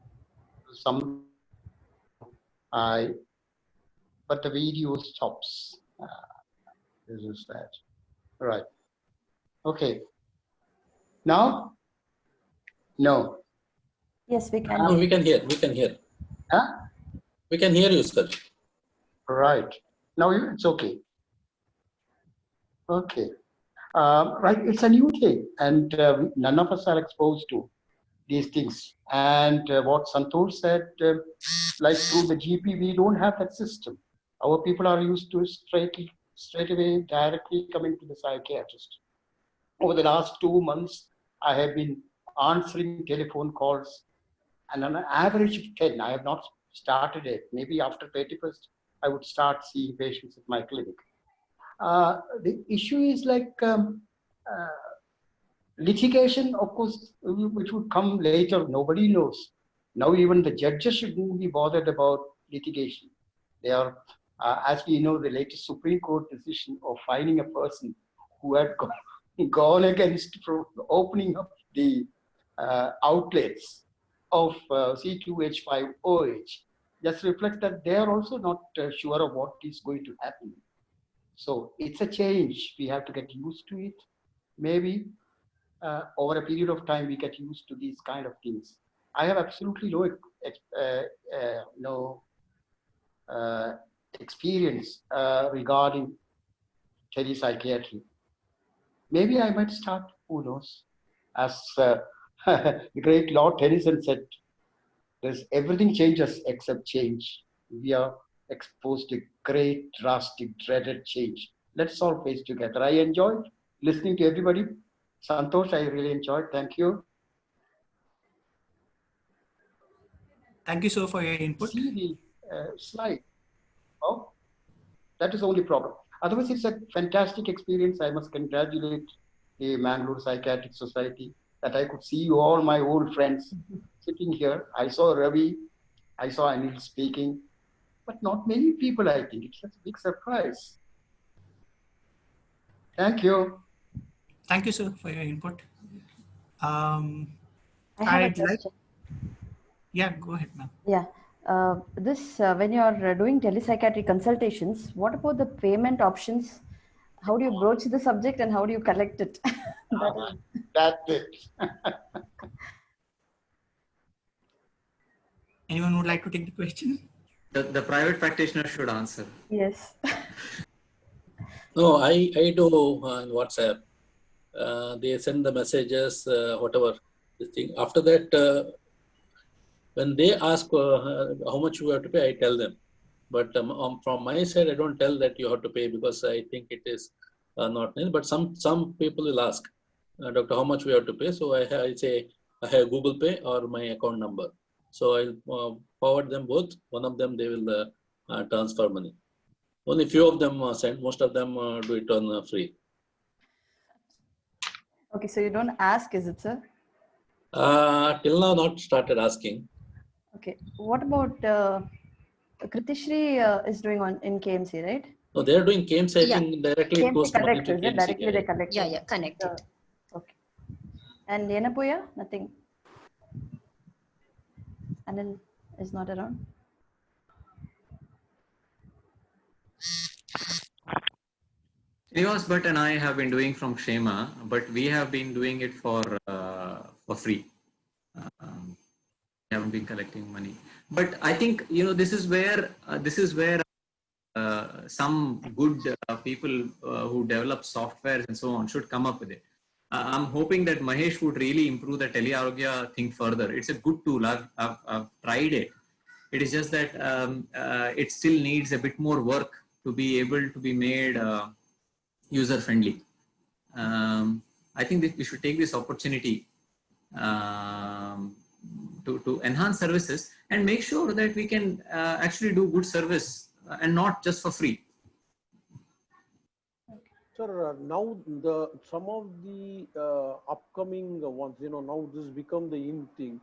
But the video stops. This is that. Right. Okay. Now? No. Yes, we can. No, we can hear. We can hear. Huh? We can hear you, sir. Right. Now it's okay. Okay. Right. It's a new thing, and none of us are exposed to these things. And what Santosh said, like through the GP, we don't have that system. Our people are used to straight away directly coming to the psychiatrist. Over the last 2 months, I have been answering telephone calls, and on an average of 10. I have not started it. Maybe after 31st, I would start seeing patients at my clinic. The issue is like litigation, of course, which would come later. Nobody knows. Now even the judges shouldn't be bothered about litigation. They are, as we know, the latest Supreme Court decision of fining a person who had gone against opening up the outlets of C2H5OH just reflects that they are also not sure of what is going to happen. So it's a change. We have to get used to it. Maybe over a period of time, we get used to these kind of things. I have absolutely no experience regarding telepsychiatry. Maybe I might start, who knows? As the great Lord Tennyson said, everything changes except change. We are exposed to great, drastic, dreaded change. Let's all face together. I enjoyed listening to everybody. Santosh, I really enjoyed. Thank you. Thank you, sir, for your input. See the slide. Oh, that is the only problem. Otherwise, it's a fantastic experience. I must congratulate the Mangalore Psychiatric Society that I could see you all, my old friends, sitting here. I saw Ravi, I saw Anil speaking, but not many people, I think. It's a big surprise. Thank you. Thank you, sir, for your input. I have a I'd like, question. yeah, go ahead, ma'am. Yeah. When you are doing telepsychiatry consultations, what about the payment options? How do you broach the subject and how do you collect it? That's it. Anyone would like to take the question? The private practitioner should answer. Yes. No, I do on WhatsApp. They send the messages, whatever this thing. After that, when they ask how much you have to pay, I tell them. But from my side, I don't tell that you have to pay because I think it is not nil. But some people will ask, Doctor, how much we have to pay? So I say I have Google Pay or my account number. So I'll forward them both. One of them they will transfer money. Only few of them send. Most of them do it on free. Okay, so you don't ask, is it, sir? Till now, not started asking. Okay. What about Kritishri is doing in KMC, right? No, they are doing KMC. I think directly it goes KMC money collect, to is it? KMC. Directly they collect. Yeah, connect it. Okay. And Yenapuya, nothing. Anil is not around. Srinivas Bhatt and I have been doing from Kshema, but we have been doing it for free. We haven't been collecting money. But I think this is where some good people who develop softwares and so on should come up with it. I'm hoping that Mahesh would really improve the Telearogya thing further. It's a good tool. I've tried it. It is just that it still needs a bit more work to be able to be made user friendly. I think that we should take this opportunity to enhance services and make sure that we can actually do good service and not just for free. Sir, now some of the upcoming ones, now this become the in thing.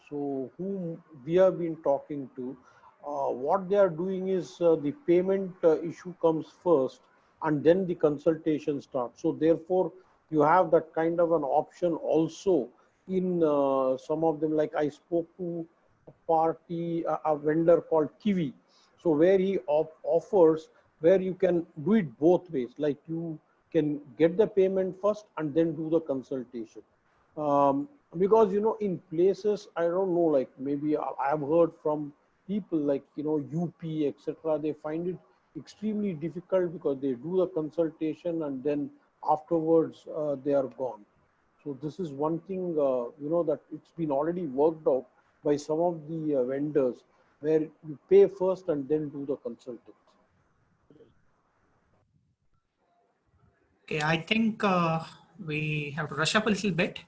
So whom we have been talking to, what they are doing is the payment issue comes first, and then the consultation starts. So therefore, you have that kind of an option also in some of them. Like I spoke to a party, a vendor called Kiwi. So where he offers, where you can do it both ways, like you can get the payment first and then do the consultation. Because in places, I don't know, like maybe I've heard from people like UP, etc. They find it extremely difficult because they do the consultation and then afterwards they are gone. So this is one thing that it's been already worked out by some of the vendors, where you pay first and then do the consulting. Okay, I think we have to rush up a little bit.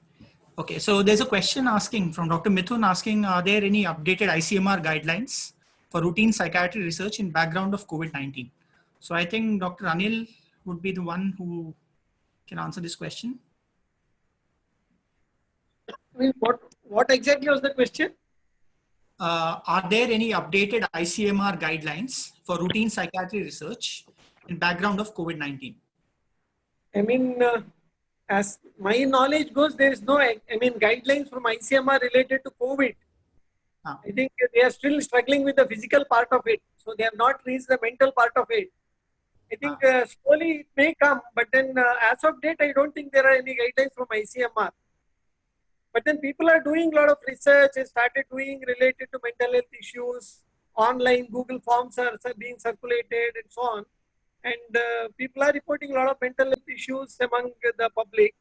Okay, so there's a question asking from Dr. Mithun asking, are there any updated ICMR guidelines for routine psychiatry research in background of COVID-19? So I think Dr. Anil would be the one who can answer this question. I mean, what exactly was the question? Are there any updated ICMR guidelines for routine psychiatry research in background of COVID-19? I mean, as my knowledge goes, there is no, guidelines from ICMR related to COVID. I think they are still struggling with the physical part of it. So they have not reached the mental part of it. I think slowly it may come, but then as of date, I don't think there are any guidelines from ICMR. But then people are doing a lot of research and started doing related to mental health issues. Online Google Forms are being circulated and so on. And people are reporting a lot of mental health issues among the public.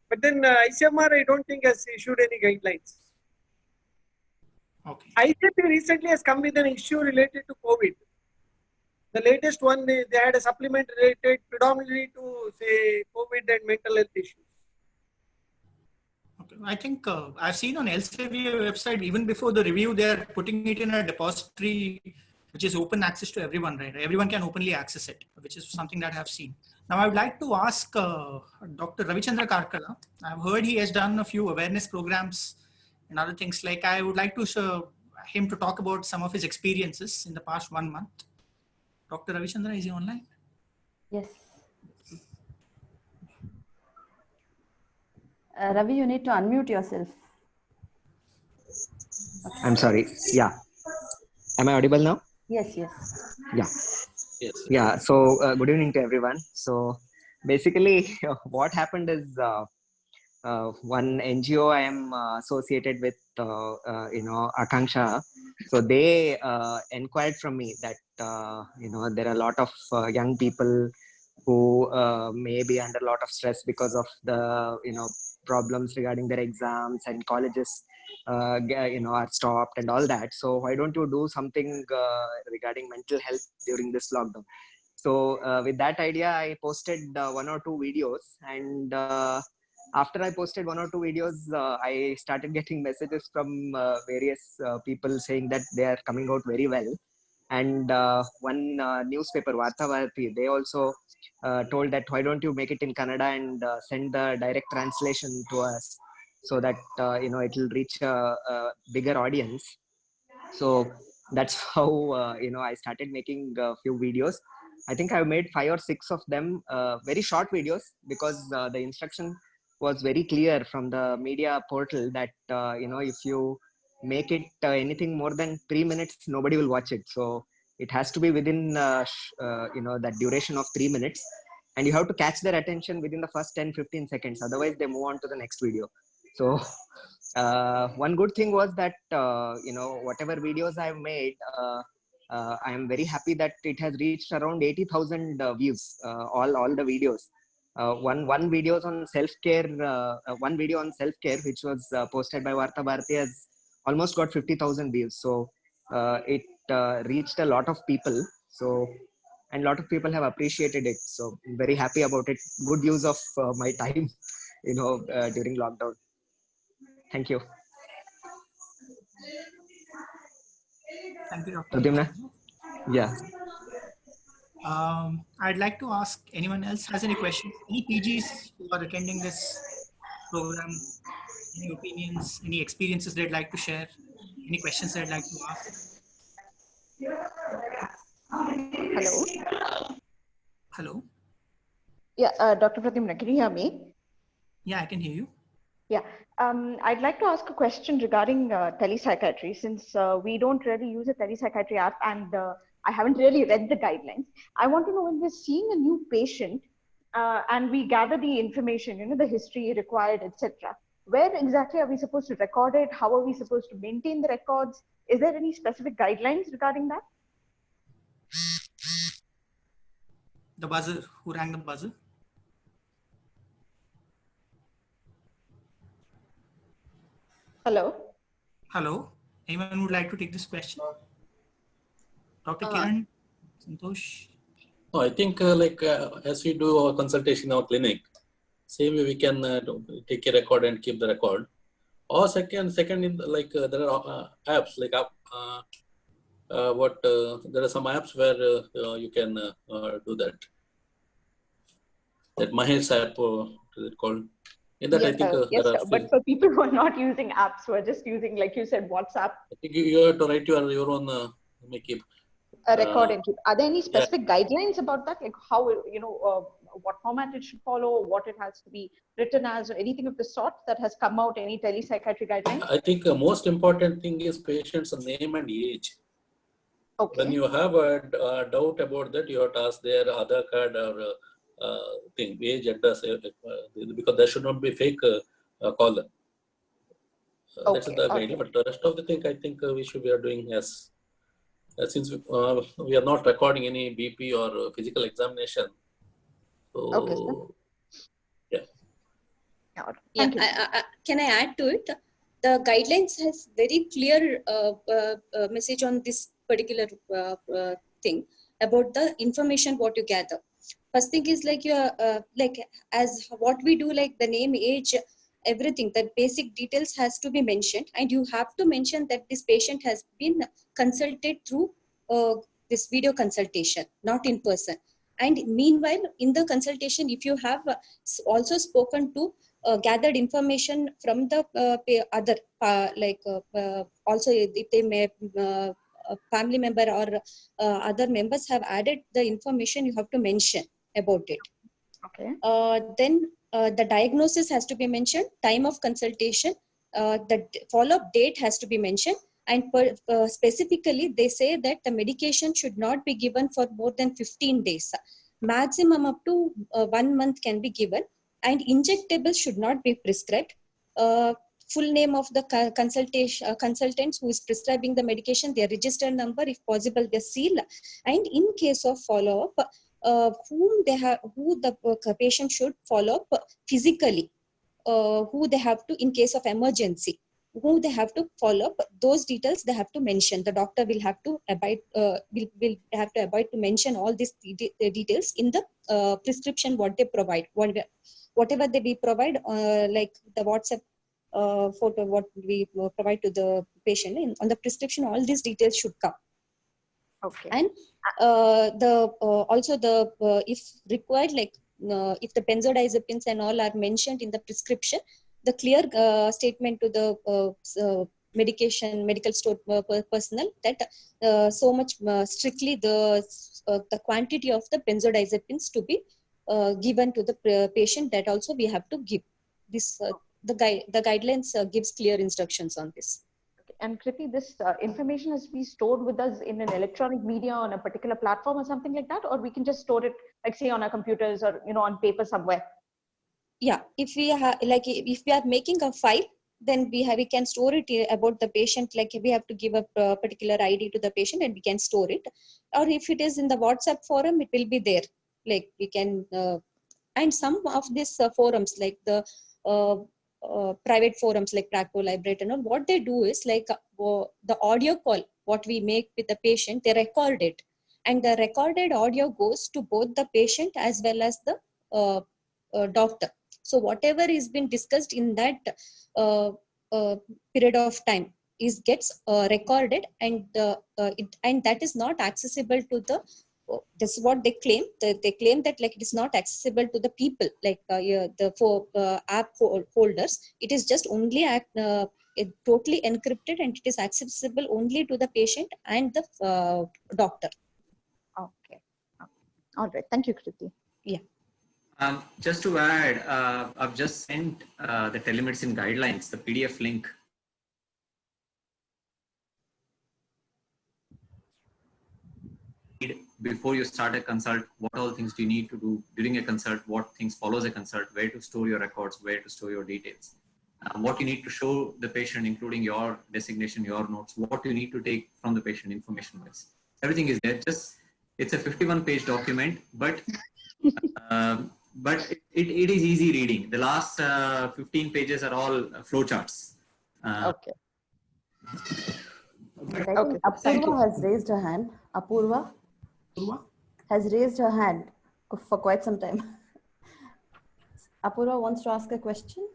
But then ICMR, I don't think has issued any guidelines. Okay. ICP recently has come with an issue related to COVID. The latest one, they had a supplement related predominantly to, say, COVID and mental health issues. Okay. I think I've seen on Elsevier website, even before the review, they're putting it in a depository which is open access to everyone, right? Everyone can openly access it, which is something that I've seen. Now, I would like to ask Dr. Ravichandra Karkala. I've heard he has done a few awareness programs and other things. Like, I would like to him to talk about some of his experiences in the past 1 month. Dr. Ravichandra, is he online? Yes. Ravi, you need to unmute yourself. Okay. I'm sorry. Yeah. Am I audible now? Yes, yes. Yeah. Yes. Yeah. So good evening to everyone. So basically what happened is one NGO I am associated with, Akanksha. So they inquired from me that, there are a lot of young people who may be under a lot of stress because of the, problems regarding their exams, and colleges, are stopped and all that. So why don't you do something regarding mental health during this lockdown? So with that idea, I posted 1 or 2 videos, and after I posted 1 or 2 videos, I started getting messages from various people saying that they are coming out very well. And one newspaper, Varta Bharati, they also told that why don't you make it in Kannada and send the direct translation to us, so that it will reach a bigger audience. So that's how I started making a few videos. I think I've made 5 or 6 of them, very short videos, because the instruction was very clear from the media portal that if you make it anything more than 3 minutes, nobody will watch it. So it has to be within that duration of 3 minutes, and you have to catch their attention within the first 10-15 seconds, otherwise they move on to the next video. So one good thing was that whatever videos I've made, I am very happy that it has reached around 80,000 views, all the videos. One video on self-care, one video on self-care, which was posted by Varta Bharati, has almost got 50,000 views. So it reached a lot of people. So, and a lot of people have appreciated it. So I'm very happy about it. Good use of my time, during lockdown. Thank you. Thank you, Dr. Pradyumna? Yeah. I'd like to ask anyone else has any questions, any PGs who are attending this program, any opinions, any experiences they'd like to share, any questions they'd like to ask. Hello. Hello. Yeah, Dr. Pradyumna, can you hear me? Yeah, I can hear you. Yeah, I'd like to ask a question regarding telepsychiatry, since we don't really use a telepsychiatry app and I haven't really read the guidelines. I want to know, when we're seeing a new patient and we gather the information, the history required, etc., where exactly are we supposed to record it? How are we supposed to maintain the records? Is there any specific guidelines regarding that? The buzzer, who rang the buzzer? Hello? Hello, anyone would like to take this question? Dr. Kiran, Santosh? No, I think as we do our consultation in our clinic, same way we can take a record and keep the record. Or second, in there are apps like there are some apps where you can do that. That Mahesh app, what is it called? In that, Yes, I think yes, there are sir. But for people who are not using apps, who are just using, like you said, WhatsApp, I think you have to write your own make it. a record and keep. Are there any Yeah. specific guidelines about that? Like how, what format it should follow, what it has to be written as, or anything of the sort that has come out, any telepsychiatry guidelines? I think the most important thing is patient's name and age. Okay. When you have a doubt about that, you have to ask their Aadhaar card or thing, age, address, because there should not be fake caller. That's the guideline. But the rest of the thing, I think we should be doing as since we are not recording any BP or physical examination. So, Okay, sir. yeah. Yeah, can I add to it? The guidelines has very clear message on this particular thing about the information what you gather. First thing is like as what we do, like the name, age, everything, the basic details has to be mentioned, and you have to mention that this patient has been consulted through this video consultation, not in person. And meanwhile, in the consultation, if you have also spoken to gathered information from the other, also if they may family member or other members have added the information, you have to mention about it. Okay. Then the diagnosis has to be mentioned, time of consultation, the follow-up date has to be mentioned, and specifically they say that the medication should not be given for more than 15 days. Maximum up to 1 month can be given, and injectables should not be prescribed. Full name of the consultants who is prescribing the medication, their register number, if possible, the seal, and in case of follow-up, who the patient should follow up physically, who they have to, in case of emergency, who they have to follow up. Those details they have to mention. The doctor will have to abide, will have to abide to mention all these details in the prescription what they provide. Whatever they provide, like the WhatsApp photo what we provide to the patient on the prescription, all these details should come. Okay. And also the if required, like if the benzodiazepines and all are mentioned in the prescription, the clear statement to the medical store personnel that so much strictly the quantity of the benzodiazepines to be given to the patient, that also we have to give this. The guidelines gives clear instructions on this. And Kriti, this information has to be stored with us in an electronic media on a particular platform or something like that, or we can just store it, like say on our computers or on paper somewhere. Yeah, if we have if we are making a file, then we can store it about the patient. Like we have to give a particular ID to the patient, and we can store it. Or if it is in the WhatsApp forum, it will be there. Like we can, and some of these forums, like the private forums like Practo, Library, and all, what they do is like the audio call what we make with the patient, they record it, and the recorded audio goes to both the patient as well as the doctor. So whatever is been discussed in that period of time gets recorded, and and that is not accessible to the. This is what they claim. They claim that like it is not accessible to the people, like the app holders. It is just only totally encrypted, and it is accessible only to the patient and the doctor. Okay. All right. Thank you, Kriti. Yeah. Just to add, I've just sent the telemedicine guidelines, the PDF link. Before you start a consult, what all things do you need to do during a consult, what things follows a consult, where to store your records, where to store your details, what you need to show the patient, including your designation, your notes, what you need to take from the patient information-wise. Everything is there. Just it's a 51-page document, but it is easy reading. The last 15 pages are all flowcharts. Okay. But, I think Apurva has raised her hand. Apurva has raised her hand for quite some time. Apurva wants to ask a question.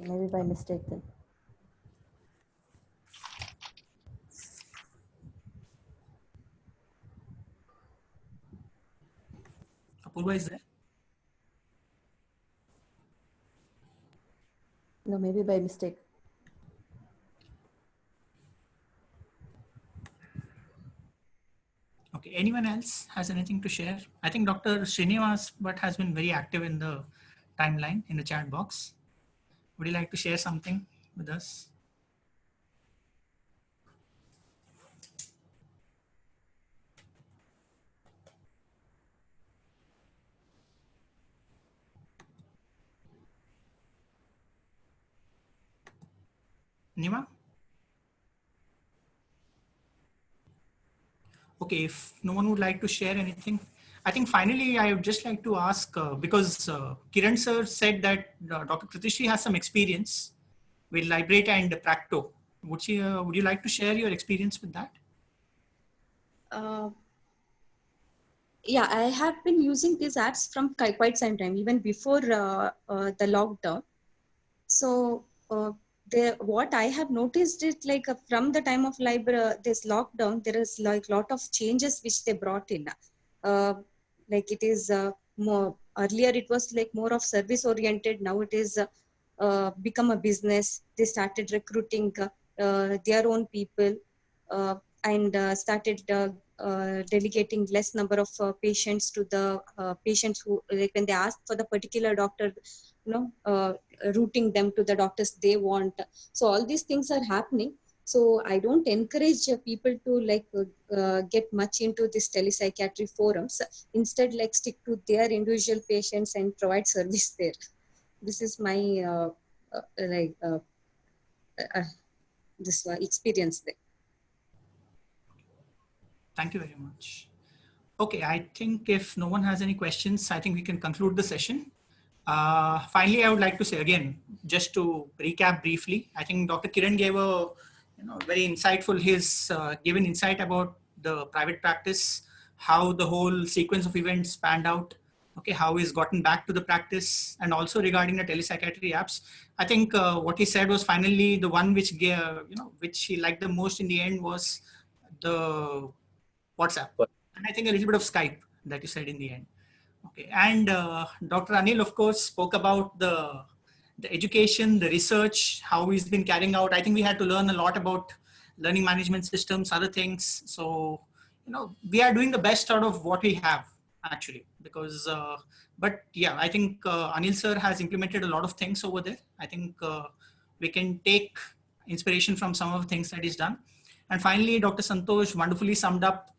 Okay, maybe by mistake then. Apurva is there? No, maybe by mistake. Okay, anyone else has anything to share? I think Dr. Srinivas Bhatt has been very active in the timeline, in the chat box. Would you like to share something with us? Anyone? Okay, if no one would like to share anything, I think finally I would just like to ask, because Kiran sir said that Dr. Kritishri has some experience with Librate and Practo. Would you like to share your experience with that? Yeah, I have been using these apps from quite some time, even before the lockdown. So what I have noticed is like from the time of this lockdown, there is like lot of changes which they brought in. Like it is more earlier, it was like more of service oriented. Now it is become a business. They started recruiting their own people and started delegating less number of patients to the patients who, like when they ask for the particular doctor, routing them to the doctors they want. So all these things are happening. So I don't encourage people to like get much into this telepsychiatry forums. Instead, like stick to their individual patients and provide service there. This is my this experience there. Thank you very much. Okay, I think if no one has any questions, I think we can conclude the session. Finally, I would like to say again, just to recap briefly, I think Dr. Kiran gave a very insightful, given insight about the private practice, how the whole sequence of events panned out, okay, how he's gotten back to the practice, and also regarding the telepsychiatry apps. I think what he said was finally the one which which he liked the most in the end was the WhatsApp, and I think a little bit of Skype that you said in the end. Okay, and Dr. Anil, of course, spoke about the education, the research, how he's been carrying out. I think we had to learn a lot about learning management systems, other things. So, we are doing the best out of what we have actually, because, but yeah, I think Anil sir has implemented a lot of things over there. I think we can take inspiration from some of the things that he's done. And finally, Dr. Santosh wonderfully summed up,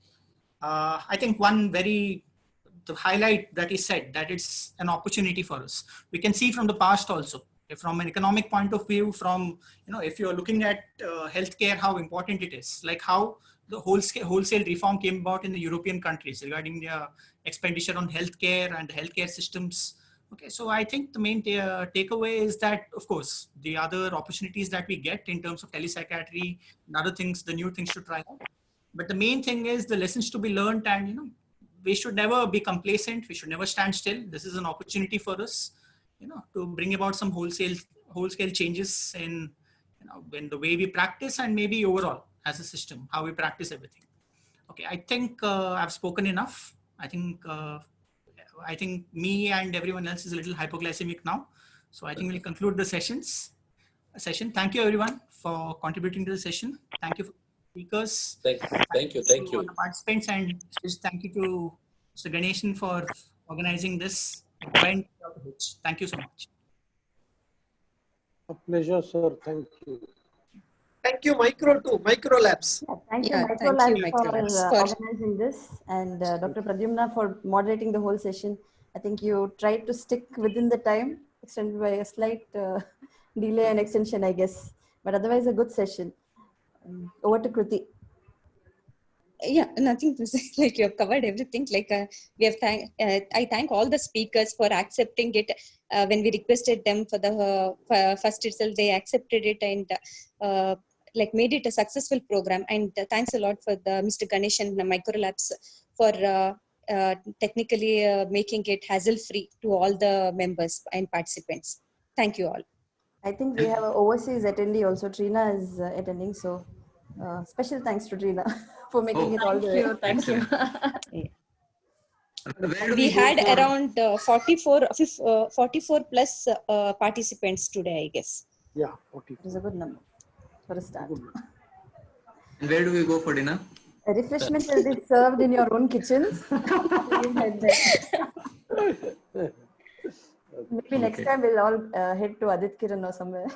I think the highlight that he said, that it's an opportunity for us. We can see from the past also, from an economic point of view, from, if you're looking at healthcare, how important it is, like how the wholesale reform came about in the European countries regarding their expenditure on healthcare and healthcare systems. Okay, so I think the main takeaway is that, of course, the other opportunities that we get in terms of telepsychiatry and other things, the new things to try out. But the main thing is the lessons to be learned, and we should never be complacent. We should never stand still. This is an opportunity for us, to bring about some whole-scale changes in, in the way we practice and maybe overall as a system, how we practice everything. Okay, I think I've spoken enough. I think me and everyone else is a little hypoglycemic now. So I think we'll conclude the session. Thank you everyone for contributing to the session. Thank you. speakers. Thank you. To the participants, and thank you to Mr. Ganeshan for organizing this event. Thank you so much. A pleasure, sir. Thank you. Thank you, Micro Labs. Yeah, thank Yeah, you, thank Microlab, you, for Microlabs, for organizing this, and Dr. Pradyumna for moderating the whole session. I think you tried to stick within the time, extended by a slight delay and extension, I guess. But otherwise, a good session. Over to Kruti. Yeah, nothing to say. Like, you have covered everything. Like, we have I thank all the speakers for accepting it. When we requested them for the first itself, they accepted it and like made it a successful program. And thanks a lot for the Mr. Ganesh and Microlabs for technically making it hassle-free to all the members and participants. Thank you all. I think we have an overseas attendee also. Trina is attending, so special thanks to Trina for making it all the way. Thank you. We had around 44 plus participants today, I guess. Yeah, 40. It is a good number for a start. And where do we go for dinner? Refreshments will be served in your own kitchens. Maybe next time we'll all head to Adit Kiran or somewhere.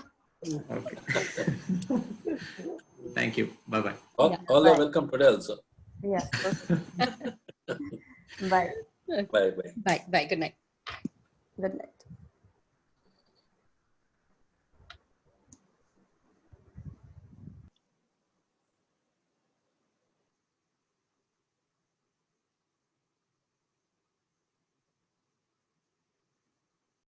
Okay. Thank you. Bye-bye. All are welcome today also. Yeah. Bye. Bye. Bye. Good night. Good night.